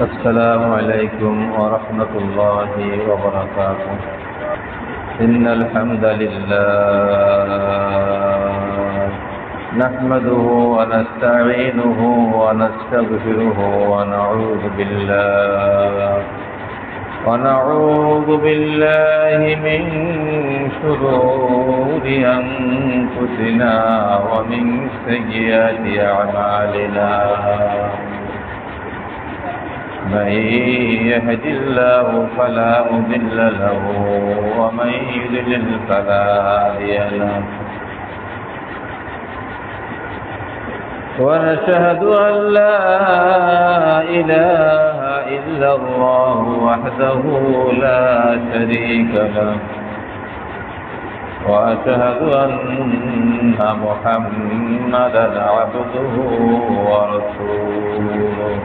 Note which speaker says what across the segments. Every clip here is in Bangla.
Speaker 1: السلام عليكم ورحمة الله وبركاته. إن الحمد لله نحمده ونستعينه ونستغفره ونعوذ بالله من شرور أنفسنا ومن سيئات أعمالنا. من يهد الله فلا مضل له ومن يضلل فلا هادي له. ونشهد أن لا إله إلا الله وحده لا شريك له، وأشهد أن محمدا عبده ورسوله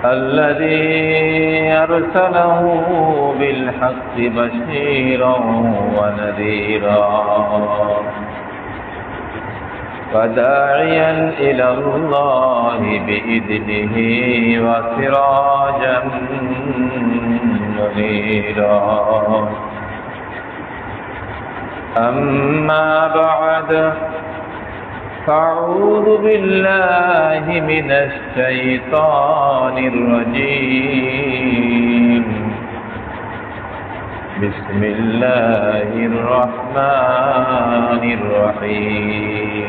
Speaker 1: الذي أرسله بالحق بشيرا ونذيرا وداعيا إلى الله بإذنه وسراجا منيرا. أما بعد، فأعوذ بالله من الشيطان الرجيم. بسم الله الرحمن الرحيم.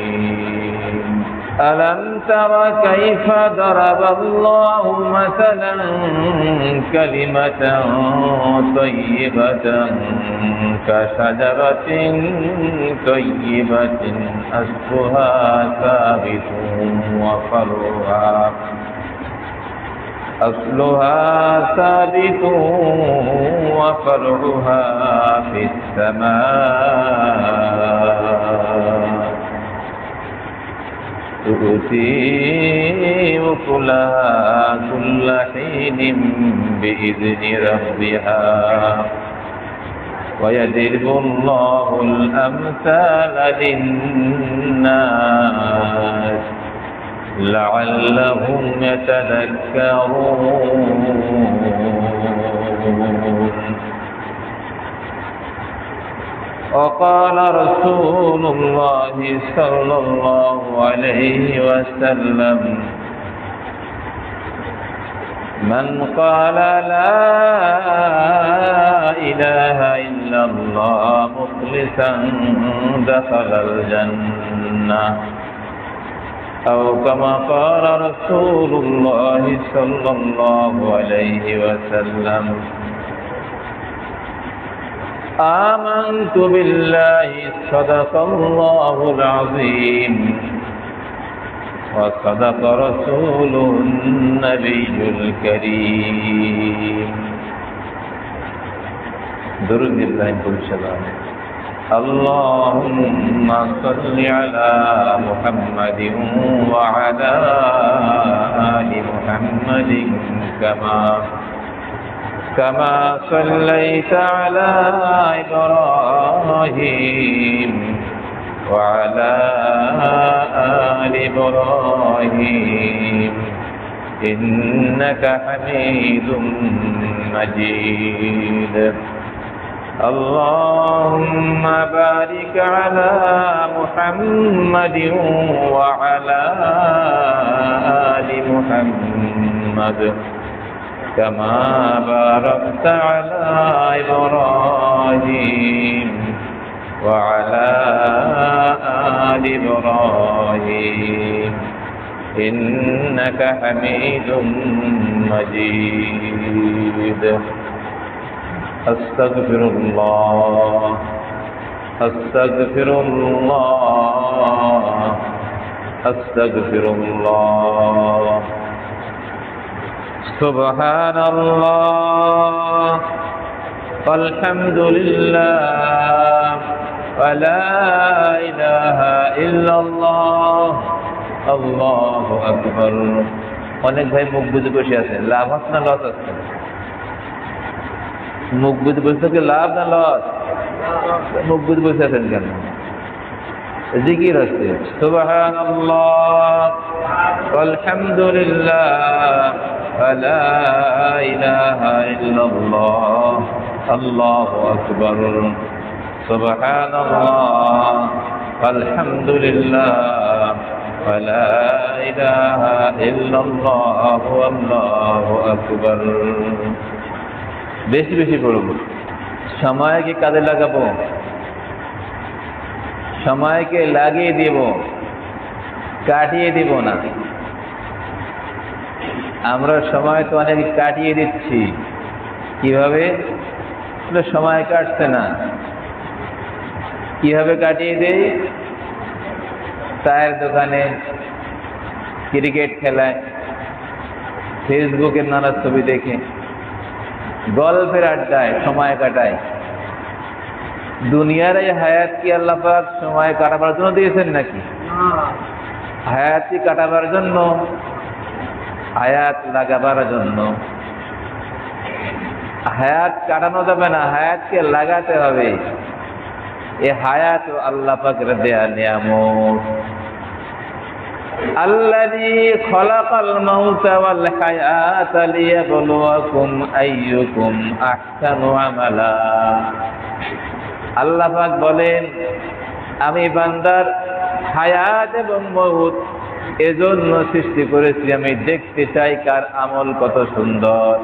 Speaker 1: ألم تر كيف ضرب الله مثلا كلمة طيبة كشجرة طيبة أصلها ثابت وفرعها في السماء تؤتي أكلها كل حين بإذن ربها ويضرب الله الأمثال للناس لعلهم يتذكرون. وقال رسول الله صلى الله عليه وسلم: من قال لا إله إلا الله مخلصا دخل الجنة، أو كما قال رسول الله صلى الله عليه وسلم: آمنت بالله صدق الله العظيم وصدق رسوله النبي الكريم. درود الله السلام. اللهم صل على محمد وعلى آل محمد كما صليت على إبراهيم وعلى آل إبراهيم إنك حميد مجيد. اللهم بارك على محمد وعلى آل محمد كما باركت على إبراهيم وعلى آل إبراهيم إنك حميد مجيد. أستغفر الله أستغفر الله أستغفر الله. سبحان الله والحمد لله ولا إله إلا الله الله أكبر. অনেক ভাই মুখ বুঝে বসে আছেন, লাভ আছে না লস আছে? মুখ বুঝে বসে থাকে লাভ না লস? মুখ বুঝে বসে আছেন কেন? জিকির হচ্ছে সুবহানাল্লাহ আলহামদুলিল্লাহ লা ইলাহা ইল্লাল্লাহ আল্লাহু আকবার সুবহানাল্লাহ আলহামদুলিল্লাহ লা ইলাহা ইল্লাল্লাহ আল্লাহু আকবার। বেশি বেশি পড়ব। সময়কে কাজে লাগাবো, সময়কে লাগিয়ে দেব, কাটিয়ে দেব না। আমরা সময় তো অনেক কাটিয়ে দিচ্ছি। কিভাবে? সময় কাটছে না। কিভাবে কাটিয়ে দেই? চায়ের দোকানে, ক্রিকেট খেলায়, ফেসবুকের নানা ছবি দেখে, গল্পের আড্ডায় সময় কাটায়। দুনিয়ার এই হায়াত কি আল্লাহ পাক সময় কাটাবার জন্য দিয়েছেন নাকি? হায়াত কি কাটাবার জন্য? হায়াত লাগাবার জন্য। হায়াত কাটানো যাবে না, হায়াতকে লাগাতে হবে। এ হায়াত আল্লাহ পাকের দেয়া নিয়ামত। আল্লাযী খালাকাল মাউতা ওয়াল হায়াতা লিয়াবলুয়াকুম আইয়ুকুম আহসানু আমালা। আল্লাহ পাক বলেন, আমি বান্দার হায়াত এবং মউত এজন্য সৃষ্টি করেছি, আমি দেখতে চাই কার আমল কত সুন্দর।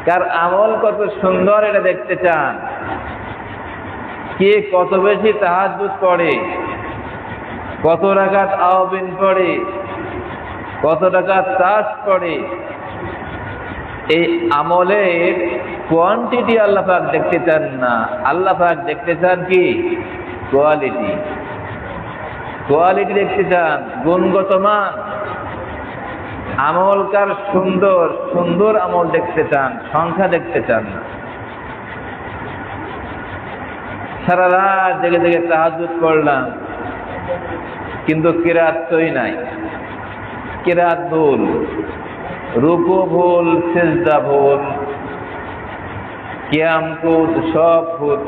Speaker 1: কার আমল কত সুন্দর এটা দেখতে চান। কে কত বেশি তাহাজ্জুদ পড়ে, কত রাকাত আওয়াবিন পড়ে, কত রাকাত তাস পড়ে। এই আমলের কোয়ান্টিটি আল্লাহ পাক দেখতে চান না, আল্লাহ পাক দেখতে চান কি? কোয়ালিটি। কোয়ালিটি দেখতে চান, গুণগত মান। আমল কার সুন্দর, সুন্দর আমল দেখতে চান, সংখ্যা দেখতে চান না। সারা রাত জেগে জেগে তাহাজ্জুদ করলাম, কিন্তু কিরাত তৈ নাই। কিরাত ভুল, রুকু ভুল, সিজদা ভুল, কিয়াম কুদ সব ভুল।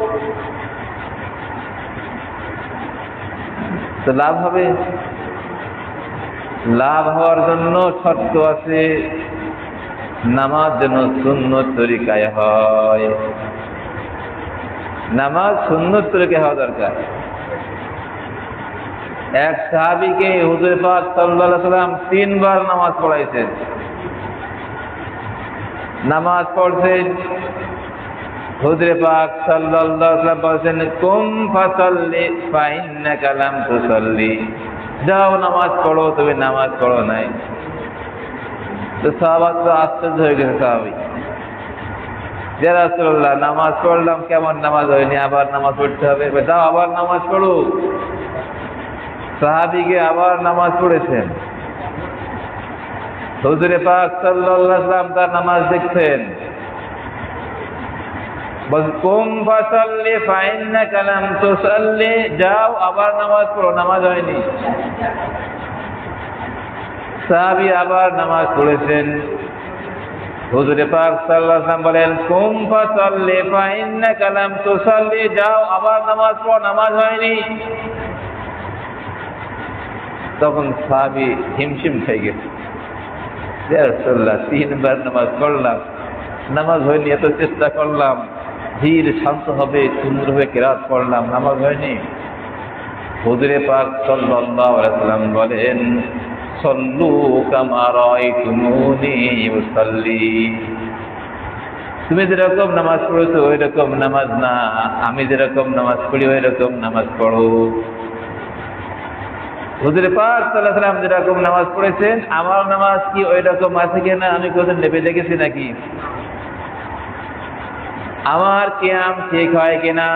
Speaker 1: তো লাভ হবে? লাভ হওয়ার জন্য শর্ত আছে। নামাজ যেন সুন্নত তরিকায় হয়। নামাজ সুন্নত তরিকায় হওয়া দরকার। এক সাহাবীকে হুজুর পাক সাল্লাল্লাহু আলাইহি ওয়াসাল্লাম 3 বার নামাজ পড়াইছেন। নামাজ পড়ছেন, হুজুর পাক সাল্লাল্লাহু আলাইহি ওয়াসাল্লাম বলেন, কুম ফাসাল্লি ফা ইন্নাকা লাম তুসাল্লি। যাও নামাজ পড়ো, তুমি নামাজ পড়ো নাই। তো সাহাবা তো আশ্চর্য হয়ে গেছে। সাহাবী, ইয়া রাসূলুল্লাহ, নামাজ পড়লাম, কেমন নামাজ হয়নি, আবার নামাজ পড়তে হবে। যাও আবার নামাজ পড়ো। সাহাবীকে আবার নামাজ পড়েছেন। হুজুর পাক সাল্লাল্লাহু আলাইহি ওয়াসাল্লাম তার নামাজ দেখছেন। বস কুম ফাসাল্লি ফা ইন্নাকা লাম তুসাল্লি। যাও আবার নামাজ পড়ো, নামাজ হয়নি। সাহাবী আবার নামাজ পড়েছেন। হুজুর পাক সাল্লাল্লাহু আলাইহি ওয়াসাল্লাম বলেন, কুম ফাসাল্লি ফা ইন্নাকা লাম তুসাল্লি। যাও আবার নামাজ পড়ো, নামাজ হয়নি। তখন সাহাবী হিমশিম খেয়ে গেছে। ইয়া রাসূলুল্লাহ, 3 বার নামাজ পড়লাম, নামাজ হয়নি। এত চেষ্টা করলাম, ধীর শান্ত হবে, সুন্দরভাবে কিরাত পড়লাম, নামাজ হয়নি। হুজুর পাক সাল্লাল্লাহু আলাইহি ওয়াসাল্লাম বলেন, সল্লু কামা রাআইতুমুনি উসাল্লি। তুমি যেরকম নামাজ পড়েছো ওই রকম নামাজ না, আমি যেরকম নামাজ পড়ি ওই রকম নামাজ পড়ো। হুজুর পাক সাল্লাল্লাহু আলাইহি ওয়াসাল্লাম যেরকম নামাজ পড়েছেন, আমার নামাজ কি ওই রকম আছে কিনা আমি কোনদিন নেবে দেখেছি নাকি? আমার কিয়াম ঠিক হয় কিনা,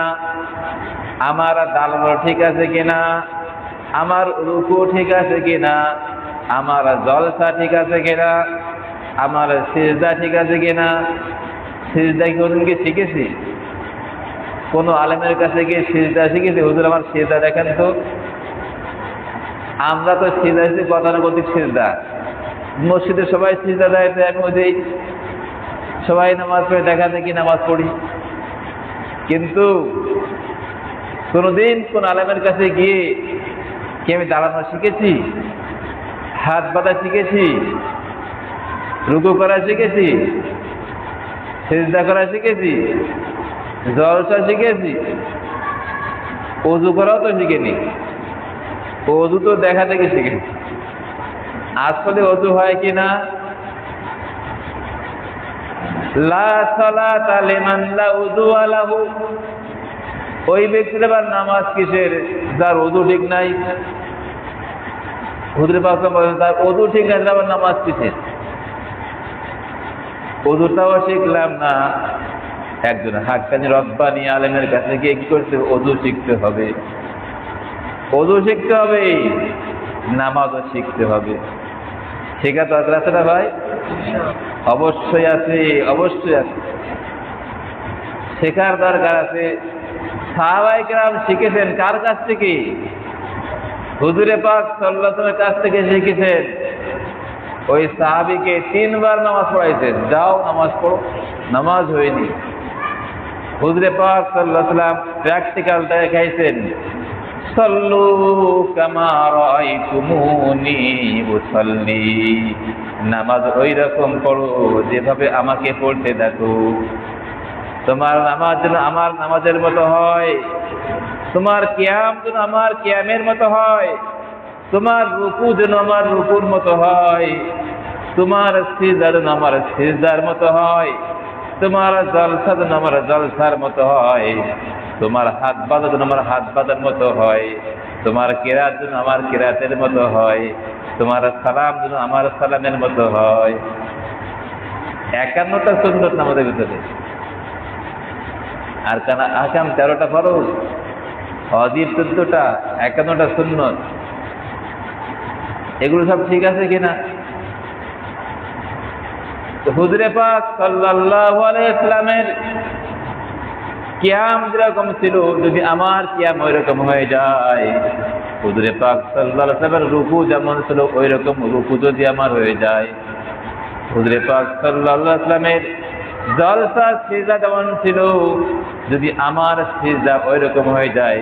Speaker 1: আমার দালাল ঠিক আছে কিনা, আমার রুকু ঠিক আছে কিনা, আমার জলসা ঠিক আছে কিনা, আমার সিজদা ঠিক আছে কিনা। সিজদা কোনদিন কি শিখেছি? কোনো আলেমের কাছে গিয়ে সিজদা শিখেছি? হুজুর আমার সিজদা দেখেন তো। আমরা তো সিজদা শিখছি গতানুগতিক সিজদা। মসজিদে সবাই সিজদা দেয়, তো আমি ওই সবাই নামাজ পড়ে দেখা দেখি নামাজ পড়ি। কিন্তু কোনোদিন কোন আলেমের কাছে গিয়ে কি আমি দাঁড়ানো শিখেছি, হাত বাঁধা শিখেছি, রুকু করা শিখেছি, সিজদা করা শিখেছি, জলসা শিখেছি? অজু করাও তো শিখেনি। অজু তো দেখা থেকে শিখেছি। আসলে অজু হয় কিনা? লা সালাতা লিমান লা উযুয়া লাহু। ওই ব্যক্তির আবার নামাজ কিসের যার অজু ঠিক নাই? হুজুর পাক বলেন তার অজু ঠিক নাই, আবার নামাজ কিসের? অজুটাও শিখলাম না। একজন হাক্কানি রব্বানি আলেমের কাছে গিয়ে কি করতে? অজু শিখতে হবে। অজু শিখতে হবে, নামাজও শিখতে হবে। শেখা দরকার আছে না ভাই? অবশ্যই আছে, অবশ্যই আছে, শেখার দরকার আছে। সাহাবায়ে কেরাম শিখেছেন কার কাছ থেকে? হুজুরে পাক সাল্লাল্লাহু আলাইহি ওয়াসাল্লামের কাছ থেকে শিখেছেন। ওই সাহাবীকে 3 বার নামাজ পড়াইছেন, যাও নামাজ পড়ো, নামাজ হয়নি। হুজুরে পাক সাল্লাল্লাহু আলাইহি ওয়াসাল্লাম প্র্যাকটিক্যাল দেখাইছেন, সাল্লু কামা রাআইতুমুনি উসাল্লি। নামাজ ওই রকম পড়ো যেভাবে আমাকে পড়তে দেখো। তোমার নামাজ যেন আমার নামাজের মতো হয়, তোমার কিয়াম যেন আমার কিয়ামের মতো হয়, তোমার রুকু যেন আমার রুকুর মতো হয়, তোমার সিজদা যেন আমার সিজদার মতো হয়, তোমার জলসা যেন আমার জলসার মতো হয়, তোমার হাত বাঁধা যেন আমার হাত বাঁধার মতো হয়, তোমার কিরাত যেন আমার কিরাতের মতো হয়, তোমার সালাম যেন আমার সালামের মতো হয়। 51টা সুন্নত নামাজের ভিতরে, আর আহকাম 13টা ফরজ, ওয়াজিব 14টা, 51টা সুন্নত। এগুলো সব ঠিক আছে কিনা? হুজুরে পাক সাল্লাল্লাহু আলাইহি ওয়াসাল্লামের কিয়াম যেরকম ছিল, যদি আমার কিয়াম ওই রকম হয়ে যায়, হুজুরে পাক সাল্লাল্লাহু আলাইহি ওয়াসাল্লামের রুকু যেমন ছিল ওই রকম রুকু যদি আমার হয়ে যায়, হুজুরে পাক সাল্লাল্লাহু আলাইহি ওয়াসাল্লামের জলসা সিজদা যেমন ছিল, যদি আমার সিজদা ওই রকম হয়ে যায়,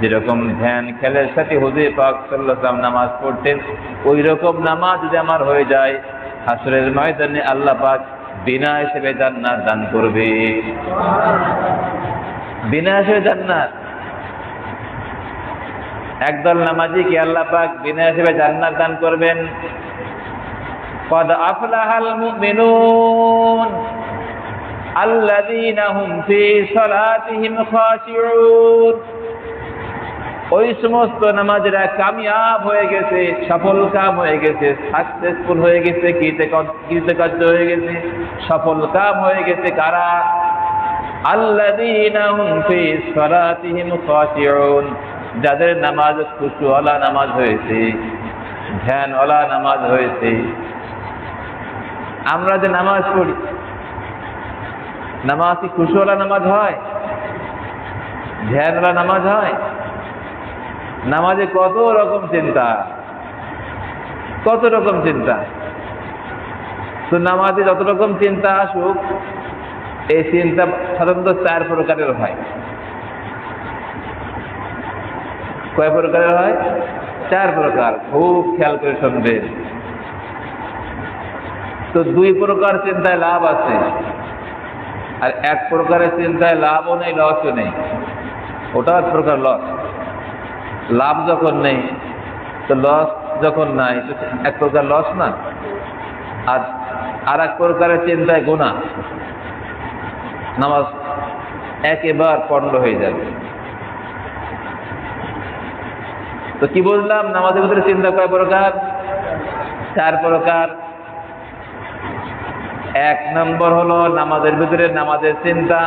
Speaker 1: যেরকম ধ্যান খেলের সাথে হুজুরে পাক সাল্লাল্লাহু আলাইহি ওয়াসাল্লাম নামাজ পড়তেন, ওই রকম নামাজ যদি আমার হয়ে যায়, হাসরের ময়দানে আল্লাহ পাক বিনা হিসেবে জান্নাত দান করবে। বিনা হিসেবে জান্নাত। একদল নামাজীকে আল্লাহ পাক বিনা হিসেবে জান্নাত দান করবেন। قد أفلح المؤمنون الذين هم في صلاتهم خاشعون। ওই সমস্ত নামাজীরা কামিয়াব হয়ে গেছে, সফল কাম হয়ে গেছে, সাকসেসফুল হয়ে গেছে, কৃতকার্য হয়ে গেছে, সফল কাম হয়ে গেছে। কারা? আল্লাযীনা হুম ফি সালাতিহিম খাশিউন। যাদের নামাজ খুশুওয়ালা নামাজ হয়েছে, ধ্যানওয়ালা নামাজ হয়েছে। আমরা যে নামাজ পড়ি, নামাজ কি খুশুওয়ালা নামাজ হয়? ধ্যানওয়ালা নামাজ হয়? নামাজে কত রকম চিন্তা, কত রকম চিন্তা। তো নামাজে যত রকম চিন্তা আসুক, এই চিন্তা সাধারণত 4 প্রকারের হয়। কয় প্রকারের হয়? 4 প্রকার। খুব খেয়াল করে শুনবেন। তো 2 প্রকার চিন্তায় লাভ আছে, আর 1 প্রকারের চিন্তায় লাভও নেই, লসও নেই। ওটা 1 প্রকার লস। লাভ যখন নেই তো লস যখন নাই তো 1 প্রকার লস না। আর 1 প্রকারের চিন্তায় গুনাহ, নামাজ একেবারে পণ্ড হয়ে যাবে। তো কি বললাম? নামাজের ভিতরে চিন্তা কয় প্রকার? 4 প্রকার। 1 নম্বর হলো নামাজের ভিতরে নামাজের চিন্তা।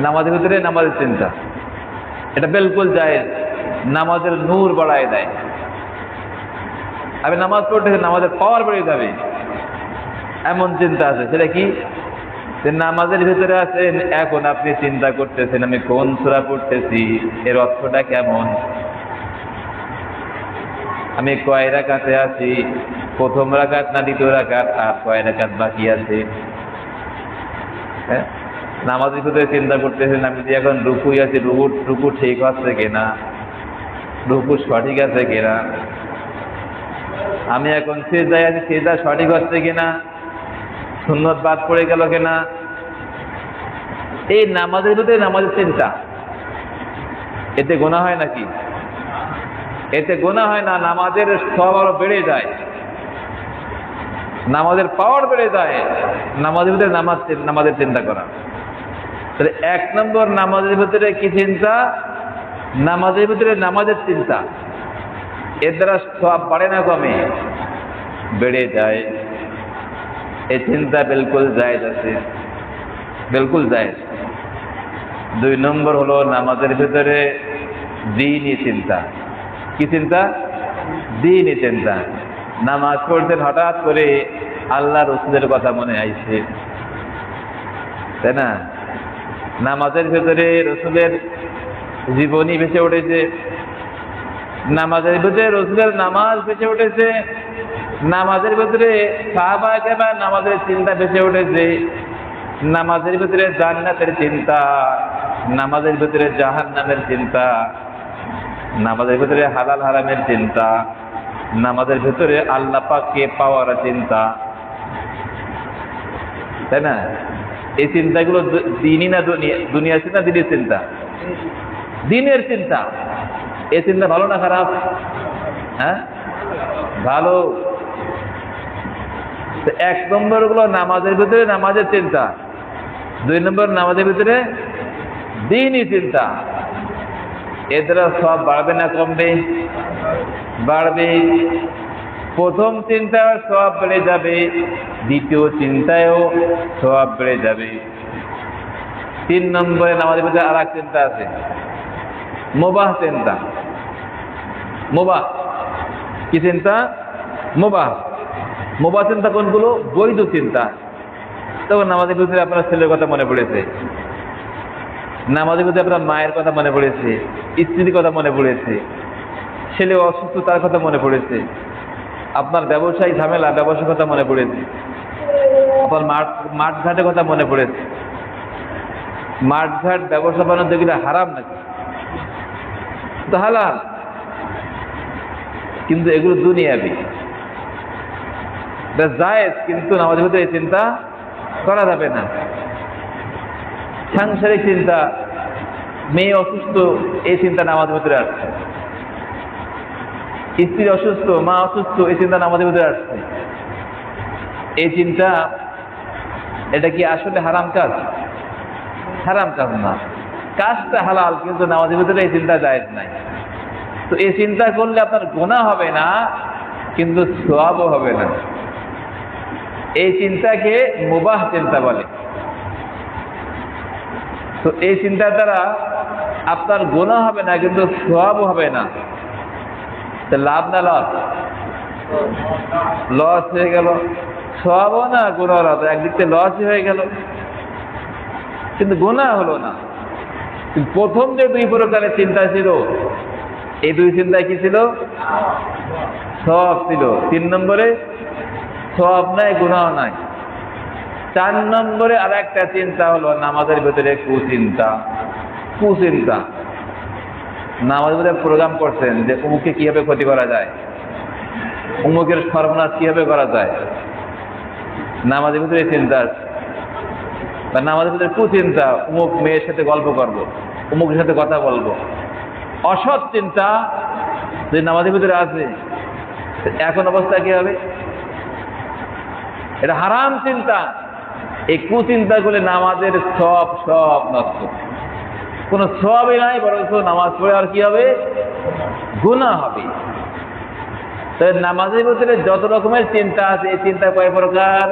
Speaker 1: নামাজের ভিতরে নামাজের চিন্তা, এটা বিলকুল জায়েজ। নামাজের নূর বাড়ায় দেয়। আমি নামাজ পড়তেছি, নামাজের পাওয়ার বেড়ে যাবে, এমন চিন্তা আছে। সেটা কি? নামাজের ভিতরে আছেন, এখন আপনি চিন্তা করতেছেন আমি কোন সূরা পড়তেছি, এর অর্থটা কেমন, আমি কয় রাকাতে আছি, প্রথম রাকাত না দ্বিতীয় রাকাত, আর কয় রাকাত বাকি আছে। নামাজের ভিতরে চিন্তা করতেছেন আমি যে এখন রুকুই আছি, রুকু ঠিক আছে কিনা, রুকু সঠিক আছে কিনা, আমি এখন সিজদায় আছি, সিজদা সঠিক হচ্ছে কিনা, সুন্নত বাদ পড়ে গেল কিনা। এই নামাজের ভিতরে নামাজের চিন্তা, এতে গোনা হয় নাকি? এতে গোনা হয় না, নামাজের সব আরো বেড়ে যায়, নামাজের পাওয়ার বেড়ে যায় নামাজের ভিতরে নামাজের চিন্তা করা। তাহলে 1 নম্বর নামাজের ভিতরে কি চিন্তা? নামাজের ভিতরে নামাজের চিন্তা। এর দ্বারা সব বাড়ে না কমে? বেড়ে যায়। এই চিন্তা বিলকুল জায়েজ আছে, বিলকুল জায়েজ। 2 নম্বর হলো নামাজের ভিতরে দ্বীনি চিন্তা। কি চিন্তা? দ্বীনি চিন্তা। নামাজ পড়তেন, হঠাৎ করে আল্লাহ রসুলের কথা মনে আইছে, তাই না? নামাজের ভেতরে রসুলের জীবনী ভেসে উঠেছে, নামাজের ভিতরে রসুলের নামাজ ভেসে উঠেছে, নামাজের ভিতরে সাহাবায়ে কেরাম নামাজের চিন্তা ভেসে উঠেছে, নামাজের ভিতরে জান্নাতের চিন্তা, নামাজের ভিতরে জাহান্নামের চিন্তা, নামাজের ভিতরে হালাল হারামের চিন্তা, নামাজের ভিতরে আল্লাহ পাককে পাওয়ার চিন্তা, তাই না? এই চিন্তাগুলো দিনই না দুনিয়ার চিন্তা? দিনের চিন্তা, দিনের চিন্তা। এই চিন্তা ভালো না খারাপ? হ্যাঁ, ভালো। 1 নম্বর গুলো নামাজের ভিতরে নামাজের চিন্তা, 2 নম্বর নামাজের ভিতরে দিনই চিন্তা। এর দ্বারা সব বাড়বে না কমবে? বাড়বে। প্রথম চিন্তায় সওয়াব বেড়ে যাবে, দ্বিতীয় চিন্তায়ও সওয়াব বেড়ে যাবে। 3 নম্বরে নামাজের ভিতরে আর এক চিন্তা আছে, মুবাহ চিন্তা। মুবাহ কি চিন্তা? মুবাহ। মুবাহ চিন্তা কোনগুলো? বৈধ চিন্তা। তখন নামাজের ভিতরে আপনার ছেলের কথা মনে পড়েছে, নামাজের ভিতরে আপনার মায়ের কথা মনে পড়েছে, স্ত্রীর কথা মনে পড়েছে, ছেলে অসুস্থ তার কথা মনে পড়েছে, আপনার ব্যবসায়ী ঝামেলা ব্যবসার কথা মনে পড়েছে, আপনার মাঠ ঘাটের কথা মনে পড়েছে। মাঠ ঘাট ব্যবসা বাণিজ্য এগুলো হারাম নাকি? তো হালাল, কিন্তু এগুলো দুনিয়াবি, জায়েজ, কিন্তু নামাজের ভিতরে এই চিন্তা করা যাবে না। সাংসারিক চিন্তা, মেয়ে অসুস্থ, এই চিন্তা নামাজের ভিতরে আসছে, স্ত্রী অসুস্থ, মা অসুস্থ, এই চিন্তা নামাজের ভিতরে আসছে। এই চিন্তা, এটা কি আসলে হারাম কাজ? হারাম কাজ না, কাজটা হালাল, কিন্তু নামাজের ভিতরে এই চিন্তা জায়েজ নাই। তো এই চিন্তা করলে আপনার গুনাহ হবে না, কিন্তু সওয়াবও হবে না। এই চিন্তাকে মুবাহ চিন্তা বলে। তো এই চিন্তার দ্বারা আপনার গুনাহ হবে না, কিন্তু সওয়াবও হবে না। লাভ না লস? লস হয়ে গেল, সওয়াবও না গুনাহ হলো, একদিক থেকে লসই হয়ে গেল, কিন্তু গুনাহ হলো না। প্রথম যে 2 প্রকারের চিন্তা ছিল, এই 2 চিন্তায় কি ছিল? সওয়াব ছিল। 3 নম্বরে সওয়াব নাই, গুনাহ নাই। 4 নম্বরে আর একটা চিন্তা হলো নামাজের ভিতরে কুচিন্তা। কুচিন্তা, নামাজের ভিতরে প্রোগ্রাম করছেন যে অমুককে কিভাবে ক্ষতি করা যায়, অমুকের সর্বনাশ কিভাবে করা যায়, নামাজের ভিতরে চিন্তা। বা নামাজের ভিতরে কুচিন্তা, অমুক মেয়ের সাথে গল্প করবো, অমুকের সাথে কথা বলবো। অসৎ চিন্তা যে নামাজের ভিতরে আছে, এখন অবস্থা কি হবে? এটা হারাম চিন্তা। এই কুচিন্তা করলে নামাজের সব নষ্ট, কোনো সওয়াবই নাই, বরং নামাজ পড়ে আর কি হবে? গুনাহ হবে। তাই নামাজের ভিতরে যত রকমের চিন্তা আছে, এই চিন্তা কয় প্রকার?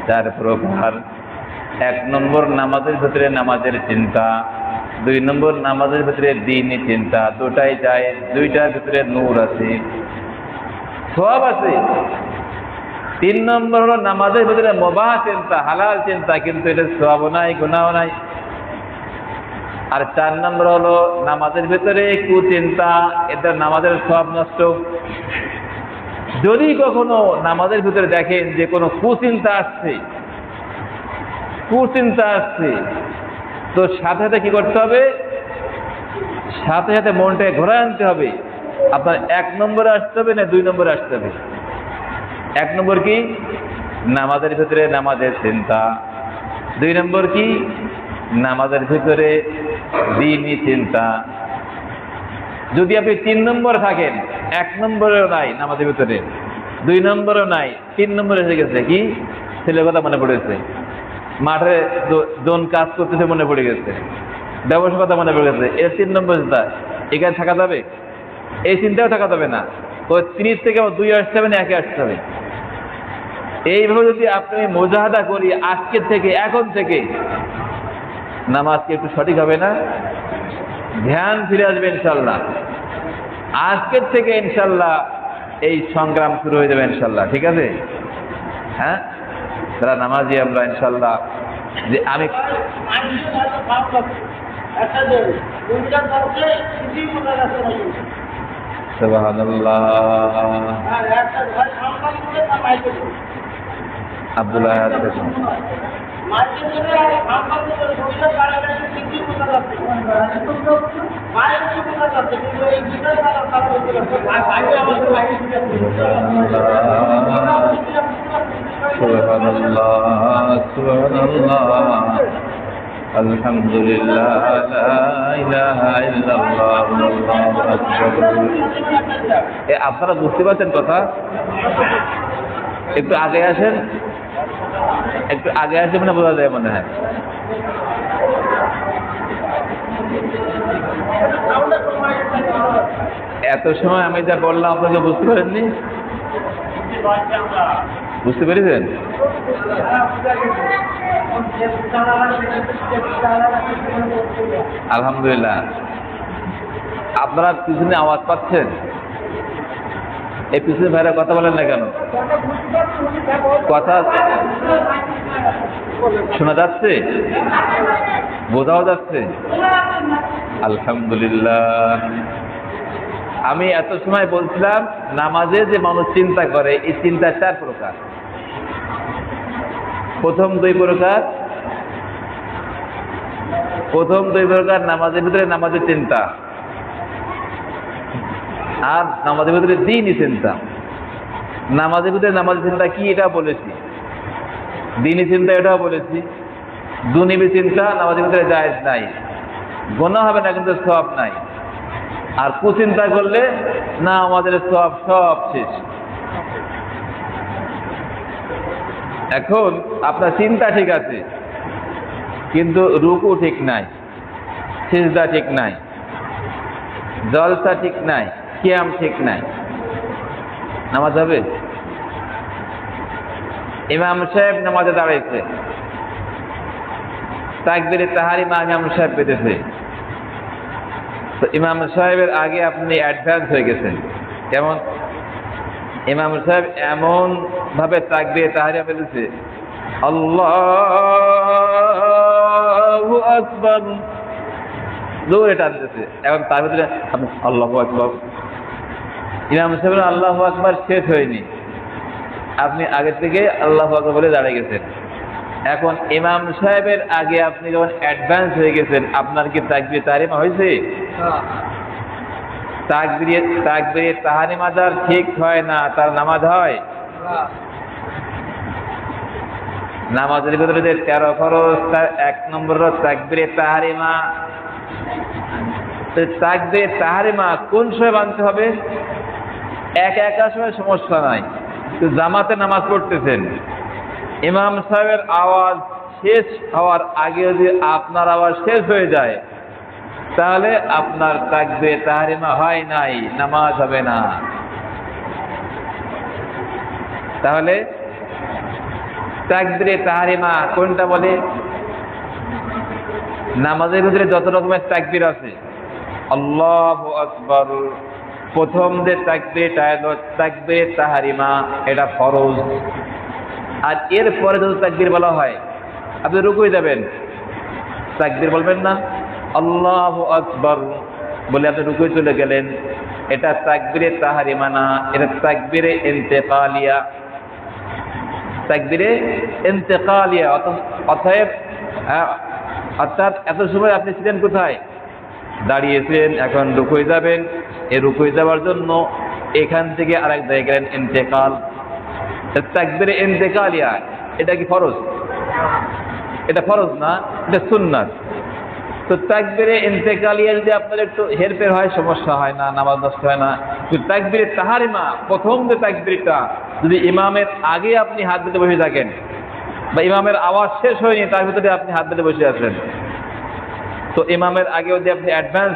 Speaker 1: 4 প্রকার। 1 নম্বর নামাজের ভিতরে নামাজের চিন্তা, 2 নম্বর নামাজের ভিতরে দ্বীনি চিন্তা। দুটাই যায়, 2টার ভিতরে নূর আছে, সওয়াব আছে। 3 নম্বর হলো নামাজের ভিতরে মুবাহ চিন্তা, হালাল চিন্তা, কিন্তু এটা সওয়াবও নাই, গুনাহও নাই। আর 4 নম্বর হলো নামাজের ভিতরে কুচিন্তা, এটা নামাজের সওয়াব নষ্ট। যদি কখনো নামাজের ভিতরে দেখেন যে কোনো কুচিন্তা আসছে, কুচিন্তা আসছে, তো সাথে সাথে কি করতে হবে? সাথে সাথে মনটাকে ঘোরায় আনতে হবে। আপনার 1 নম্বরে আসতে হবে না 2 নম্বরে আসতে হবে? 1 নম্বর কি? নামাজের ভিতরে নামাজের চিন্তা। 2 নম্বর কি? নামাজের ভিতরে দ্বীনি চিন্তা। যদি আপনি 3 নম্বরে থাকেন, 1 নম্বরেও নাই নামাজের ভিতরে, 2 নম্বরেও নাই, 3 নম্বরে এসে গেছে কি? ছেলের কথা মনে পড়েছে, মাঠে জন কাজ করতেছে মনে পড়ে গেছে, ব্যবসার কথা মনে পড়ে গেছে, এর 3 নম্বর চিন্তা। এখানে থাকা যাবে? এই চিন্তাও থাকা যাবে না। ওই 30 থেকে 2 আসতে হবে না 1 আসতে হবে। এইভাবে যদি আপনি মুজাহাদা করি আজকের থেকে, এখন থেকে, নামাজ কি একটু সঠিক হবে না? ধ্যান ফিরে আসবে ইনশাল্লাহ। আজকের থেকে ইনশাল্লাহ এই সংগ্রাম শুরু হয়ে যাবে ইনশাল্লাহ। ঠিক আছে? হ্যাঁ, যারা নামাজি আমরা ইনশাল্লাহ, যে আমি সুবহানাল্লাহ আব্দুল্লাহ আলহামদুলিল্লাহ লা ইলাহা ইল্লাল্লাহ আল্লাহু আকবার। আপনারা বুঝতে পারছেন কথা? একটু আগে আসেন, একটু আগে আসে মানে বোঝা যায় মনে হয়। এত সময় আমি যা বললাম আপনাকে বুঝতে পারেননি? বুঝতে পেরেছেন? আলহামদুলিল্লাহ। আপনারা পিছনে আওয়াজ পাচ্ছেন? এই পিছনে ভাইরা কথা বলেন না কেন? কথা শোনা যাচ্ছে? বোঝাও যাচ্ছে? আলহামদুলিল্লাহ। আমি এত সময় বলছিলাম নামাজে যে মানুষ চিন্তা করে, এই চিন্তা 4 প্রকার। প্রথম 2 প্রকার নামাজের ভিতরে নামাজের চিন্তা, আর নামাজের ভিতরে দ্বীনি চিন্তা। নামাজের ভিতরে নামাজের চিন্তা কি এটা বলেছি, দ্বীনি চিন্তা এটাও বলেছি। দুনিয়াবী চিন্তা নামাজের ভিতরে জায়েজ নাই, গুনাহ হবে না কিন্তু সওয়াব নাই। আর কুচিন্তা করলে না আমাদের সওয়াব সব শেষ। এখন আপনার চিন্তা ঠিক আছে, কিন্তু রুকু ঠিক নাই, সিজদা ঠিক নাই, জলসা ঠিক নাই, কিয়াম ঠিক নাই, নামাজ হবে? ইমাম সাহেব নামাজে দাঁড়াইছে, তাকবীরে তাহরিমা ইমাম সাহেব পেতেছে, তো ইমাম সাহেবের আগে আপনি অ্যাডভান্স হয়ে গেছেন। কেমন? ইমাম সাহেব এমন ভাবে তাকবীরে তাহরিমা পেতেছে, আল্লাহু আকবার জোরে টানতেছে। এখন তার ভিতরে আপনি আল্লাহু আকবার, ইমাম সাহেবের আল্লাহু আকবার শেষ হয়নি, আপনি আগে থেকে আল্লাহু আকবার বলে দাঁড়িয়ে গেছেন। এখন ইমাম সাহেবের আগে আপনি যখন অ্যাডভান্স হয়ে গেছেন, আপনার কি তাকবীরে তাহরিমা হয়েছে? তাকবীরে তাহরিমা যার ঠিক হয় না তার নামাজ হয়? নামাজের ভিতরে যে 13 ফরজ, তার 1 নম্বর তাকবীরে তাহরিমা। তাকবীরে তাহরিমা কোন সময় বানতে হবে? একা সময় সমস্যা নাই, তো জামাতে নামাজ পড়তেছেন, ইমাম সাহেবের আওয়াজ শেষ হওয়ার আগে যদি আপনার আওয়াজ শেষ হয়ে যায়, তাহলে আপনার তাকবীরে তাহরিমা হয় নাই, নামাজ হবে না। তাহলে তাকবীরে তাহরিমা কোনটা বলে? নামাজের ভিতরে যত রকমের তাকবীর আছে, আল্লাহু আকবার প্রথম যে তাকবীরে তাহরিমা, এটা ফরজ। আর এরপরে যত তাকবীর বলা হয়, আপনি রুকুই যাবেন, তাকবীর বলবেন না, আল্লাহু আকবার বলে আপনি রুকুই চলে গেলেন, এটা তাকবীরে তাহরিমা না, এটা তাকবীরে ইন্তেকালিয়া। তাকবীরে ইন্তেকালিয়া। অতএব অর্থাৎ এত সময় আপনি ছিলেন কোথায়? দাঁড়িয়েছেন, এখন রুকুয়ে যাবেন। এই রুকুয়ে যাওয়ার জন্য এখান থেকে আরেক জায়গায় গেলেন, ইন্তেকাল। তাকবীরে ইন্তেকালিয়া এটা কি ফরজ? এটা ফরজ না, এটা সুন্নাত। তো তাকবীরে ইন্তেকালিয়া যদি আপনার একটু হেরফের হয়, সমস্যা হয় না, নামাজ নষ্ট হয় না। কিন্তু তাকবীরে তাহারিমা, প্রথম যে তাকবীরটা, যদি ইমামের আগে আপনি হাত দিতে বসে থাকেন বা ইমামের আওয়াজ শেষ হয়নি তার ভিতরে আপনি হাত দিতে বসে আছেন, তো ইমামের আগে যদি আপনি অ্যাডভান্স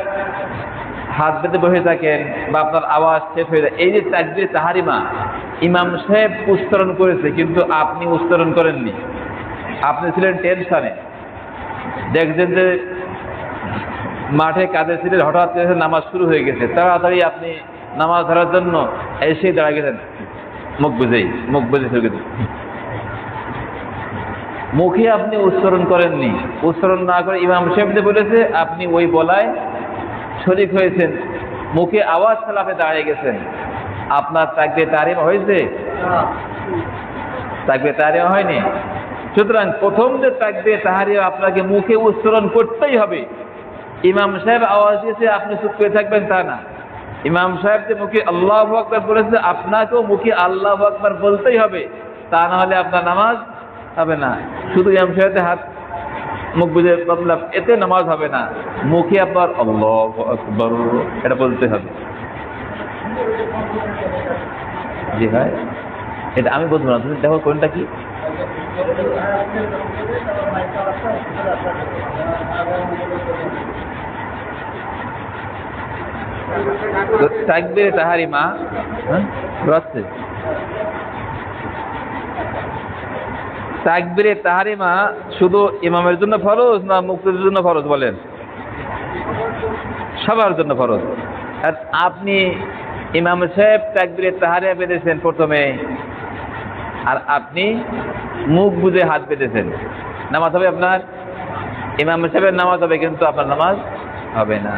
Speaker 1: হাত দিতে বসে থাকেন বা আপনার আওয়াজ শেষ হয়ে যায়, এই যে তাকবীরে তাহারিমা ইমাম সাহেব উচ্চারণ করেছে কিন্তু আপনি উচ্চারণ করেননি, আপনি ছিলেন টেনশনে, দেখছেন যে মাঠে কাজে ছিলেন, হঠাৎ করে নামাজ শুরু হয়ে গেছে, তাড়াতাড়ি আপনি নামাজ ধরার জন্য এসে দাঁড়া গেছেন, মুখ বুঝে শুরু গেছেন, মুখে আপনি উচ্চারণ করেননি, উচ্চারণ না করে ইমাম সাহেব যে বলেছে আপনি ওই বলায় শরীক হয়েছেন, মুখে আওয়াজ ছাড়া আপনি দাঁড়িয়ে গেছেন, আপনার তাকবীরে তাহরিমা হয়েছে? তাকবীরে তাহরিমা হয়নি। সুতরাং প্রথম যে তাকবীরে তাহরিমা আপনাকে মুখে উচ্চারণ করতেই হবে। ইমাম সাহেব আওয়াজ দিয়েছে আপনি চুপ করে থাকবেন তা না, ইমাম সাহেব যে মুখে আল্লাহু আকবার বলেছে আপনাকেও মুখে আল্লাহু আকবার বলতেই হবে, তা না হলে আপনার নামাজ হবে না। শুধু ইমাম সাহেবের হাত মুখ বুঝে বললাম এতে নামাজ হবে না, মুখে আপনার আল্লাহু আকবার এটা বলতে হবে। জি ভাই, এটা আমি বলবো না, তুমি দেখো কোনটা কি। তাকবীরে তাহরিমা আছে, তাকবীরে তাহরিমা শুধু ইমামের জন্য ফরজ না মুক্তদের জন্য ফরজ? বলেন, সবার জন্য ফরজ। আর আপনি ইমাম সাহেব তাকবীরে তাহরিমা বেঁধেছেন প্রথমে, আর আপনি মুখ বুঝে হাত বেঁধেছেন, নামাজ হবে আপনার? ইমাম সাহেবের নামাজ হবে কিন্তু আপনার নামাজ হবে না।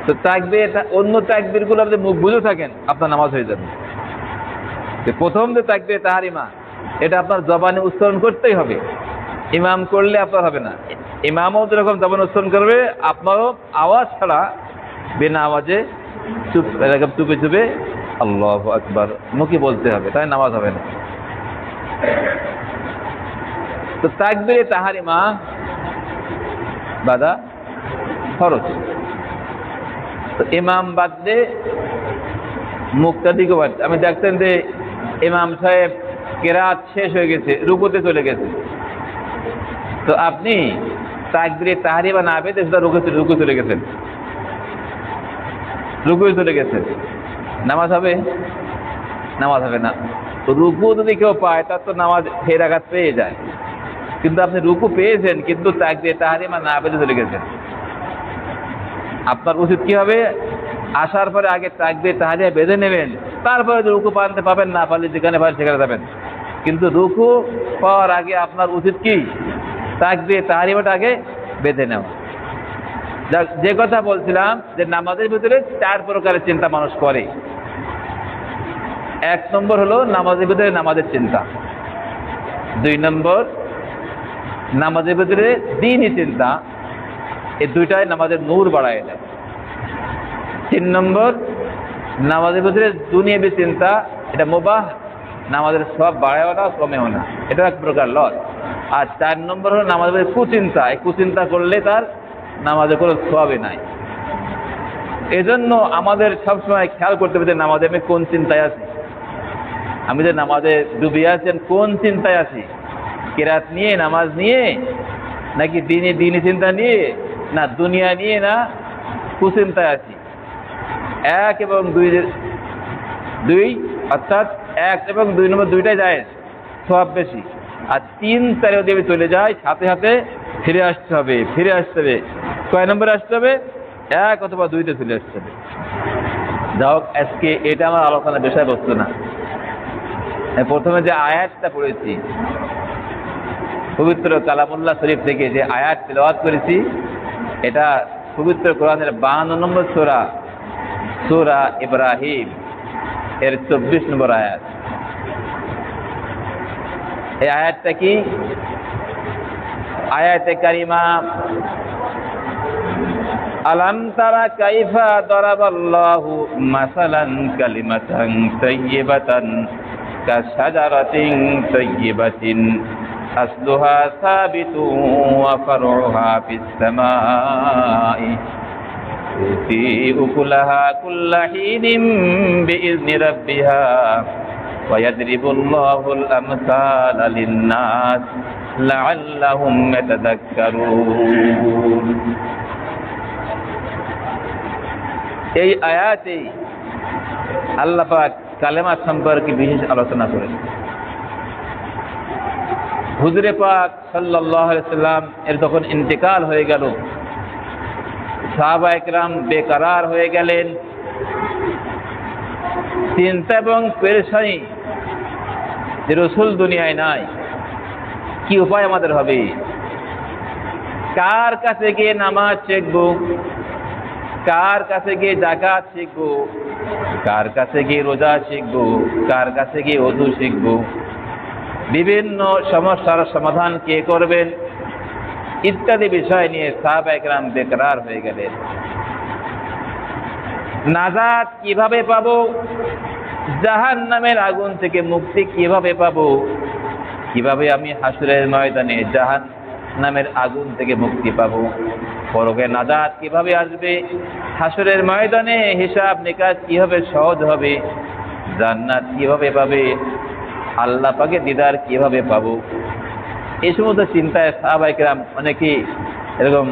Speaker 1: তো তাকবীর অন্য তাকবীর গুলো আপনি মুখ বুঝে থাকেন আপনার নামাজ হয়ে যাবে। প্রথম যে তাকবীরে তাহরিমা এটা আপনার জবানে উচ্চারণ করতেই হবে, ইমাম করলে আপনার হবে না। ইমামও যেরকম জবানে উচ্চারণ করবে, আপনারও আওয়াজ ছাড়া বিনা আওয়াজে চুপে চুপে আল্লাহু আকবার মুখে বলতে হবে, তাই নামাজ হবে না। তো তাকবীরে তাহরিমা বাদা ফরজ। তো ইমাম বাদে মুক্তাদিকে বাদ, আমি দেখতেন যে ইমাম সাহেব কেরাত শেষ হয়ে গেছে, রুকুতে চলে গেছে, তো আপনি তাকবীরে তাহরিমা না বেঁধে সেটা রুকু চলে গেছেন, নামাজ হবে? নামাজ হবে না। রুকু যদি কেউ পায় তার তো নামাজ ফের আঘাত পেয়ে যায়, কিন্তু আপনি রুকু পেয়েছেন কিন্তু তাকবীরে তাহরিমা না বেঁধে চলে গেছেন। আপনার উচিত কি হবে? আসার পরে আগে তাকবীরে তাহরিমা বেঁধে নেবেন, তারপরে রুকু পানতে পাবেন, না পারলে যেখানে পারেন সেখানে যাবেন। কিন্তু রুকু পাওয়ার আগে আপনার উচিত কি? তাকবীরে তাহরিমাটা আগে বেঁধে নেওয়া। যে কথা বলছিলাম যে নামাজের ভিতরে 4 প্রকারের চিন্তা মানুষ করে। 1 নম্বর হলো নামাজের ভিতরে নামাজের চিন্তা, 2 নম্বর নামাজের ভিতরে দ্বীনি চিন্তা, এই দুইটাই নামাজের নূর বাড়ায় দেয়। 3 নম্বর নামাজের ভিতরে দুনিয়াবী চিন্তা, এটা মুবাহ, নামাজের সওয়াব বাড়ায়ও না কমেও না, এটা 1 প্রকার লস। আর 4 নম্বর হলো নামাজের ভিতরে কুচিন্তা, এই কুচিন্তা করলে তার নামাজে কোনো সওয়াবই নাই। এজন্য আমাদের সবসময় খেয়াল করতে হবে যে নামাজে আমি কোন চিন্তায় আছি, আমি যে নামাজে ডুবে আছেন কোন চিন্তায় আছি, কেরাত নিয়ে, নামাজ নিয়ে, নাকি দিনী চিন্তা নিয়ে, না দুনিয়া নিয়ে, না কুচিন্তায় আছি। 1 এবং 2 অর্থাৎ 1 এবং 2 নম্বর দুইটাই যায় সওয়াব বেশি। আর 3, 4 যদি চলে যায় সাথে সাথে ফিরে আসতে হবে। কয় নম্বরে আসতে হবে? 1 অথবা 2তে চলে আসতে হবে। যাই হোক, আজকে এটা আমার আলোচনার বিষয়বস্তু না। প্রথমে যে আয়াতটা পড়েছি পবিত্র কালামুল্লাহ শরীফ থেকে, যে আয়াত তেলাওয়াত করেছি, এটা পবিত্র কোরআনের 52 নম্বর সূরা ইব্রাহিম এর 24 নম্বর আয়াত। এই আয়াতটা কি? আয়াতে কারিমা আলাম তারা কাইফা দারাবাল্লাহু মাসালান কালিমাতান তাইয়্যিবাতান কাশাজারাতিন তাইয়্যিবাতিন আসলুহা সাবিতুন ওয়া ফারউহা ফিস সামাই তুতি উকুলাহা কুল্লা হিনিন বিইذনি রাব্বিহা ওয়া ইয়াদরিবুল্লাহুল আমসালা লিন-নাস লাআল্লাহুম ইয়াতাযাক্কারুন। এই আয়াতে আল্লাহ পাক কালেমা সম্পর্কে বিশেষ আলোচনা করেছেন। হুজুরে পাক সাল্লাল্লাহু আলাইহি সাল্লাম এর যখন ইন্তেকাল হয়ে গেল, সাহাবা একরাম বেকরার হয়ে গেলেন, চিন্তা এবং পেরেশানি যে রাসূল দুনিয়ায় নাই, কি উপায় আমাদের হবে? কার কাছে গিয়ে নামাজ শিখবো, কার কাছে গিয়ে যাকাত শিখবো, কার কাছে গিয়ে রোজা শিখবো, কার কাছে গিয়ে ওযু শিখবো, বিভিন্ন সমস্যার সমাধান কে করবেন ইত্যাদি বিষয় নিয়ে সাহাবা একরাম বেকরার হয়ে গেলেন। নাজাত কিভাবে পাবো, জাহান্নামের আগুন থেকে মুক্তি কিভাবে পাবো, কিভাবে আমি হাসরের ময়দানে জাহান্নামের আগুন থেকে মুক্তি পাবো, পরকে নাজাত কিভাবে আসবে, হাসরের ময়দানে হিসাব নিকাশ কিভাবে সহজ হবে, জান্নাত কিভাবে পাবে, আল্লাহ পাকের দিদার কিভাবে পাবো, এই সমস্ত চিন্তায় সাহাবায়ে কেরাম অনেকেই এরকম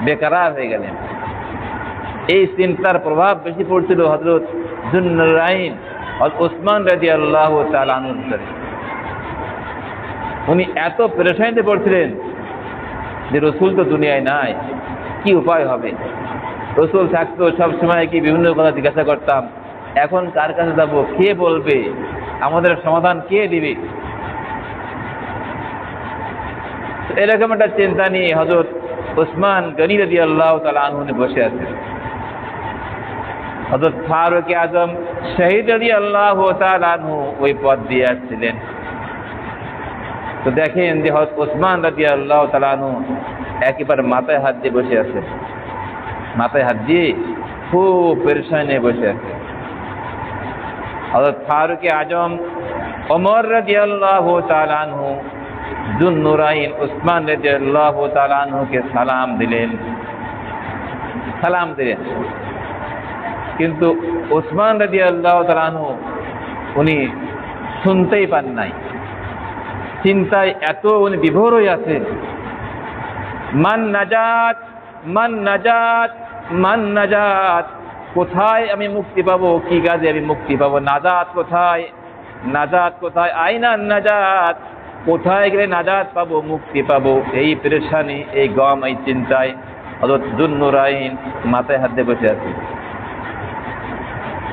Speaker 1: বেকরার হয়ে গেলেন। এই চিন্তার প্রভাব বেশি পড়ছিল হযরত যুন্নুরাইন ওসমান রাদিয়াল্লাহু তাআলা আনহুর উপরে। উনি এত পেরেশানিতে পড়ছিলেন যে রাসূল তো দুনিয়ায় নাই, কি উপায় হবে? রাসূল থাকতো সবসময় কি বিভিন্ন কথা জিজ্ঞাসা করতাম, এখন কার কাছে যাব, কে বলবে, আমাদের সমাধান কে দিবে? এরকম একটা চিন্তা নিয়ে হযরত ওসমান গনি রাদিয়াল্লাহু তাআলা আনহু বসে আছেন। হযরত ফারুক আজম শহীদ রাদিয়াল্লাহু তাআলা আনহু ওই পথ দিয়ে আসছিলেন। তো দেখেন যে হযরত ওসমান রাদিয়াল্লাহু তাআলা আনহু একেবারে মাথায় হাত দিয়ে বসে আছেন, মাথায় হাত দিয়ে খুব পেরেশানি নিয়ে বসে আছে। হযরত ফারুক আজম ওমর রাদিয়াল্লাহু তাআলা আনহু যুন্নুরাইন ওসমান রাদিয়াল্লাহু তাআলা আনহুকে সালাম দিলেন। কিন্তু ওসমান রাদিয়াল্লাহু তাআলা আনহু উনি শুনতেই পান নাই, চিন্তায় এত উনি বিভোর হয়ে আছেন। মান নাজাত, মান নাজাত, মান নাজাত, কোথায় আমি মুক্তি পাবো, কি কাজে আমি মুক্তি পাবো, নাজাত কোথায়, নাজাত কোথায়, আইনা নাজাত, কোথায় গেলে নাজাত পাবো, মুক্তি পাবো, এই পেরেশানি, এই গম, এই চিন্তায় হযরত যুন্নুরাইন মাথায় হাত দিয়ে বসে আছে।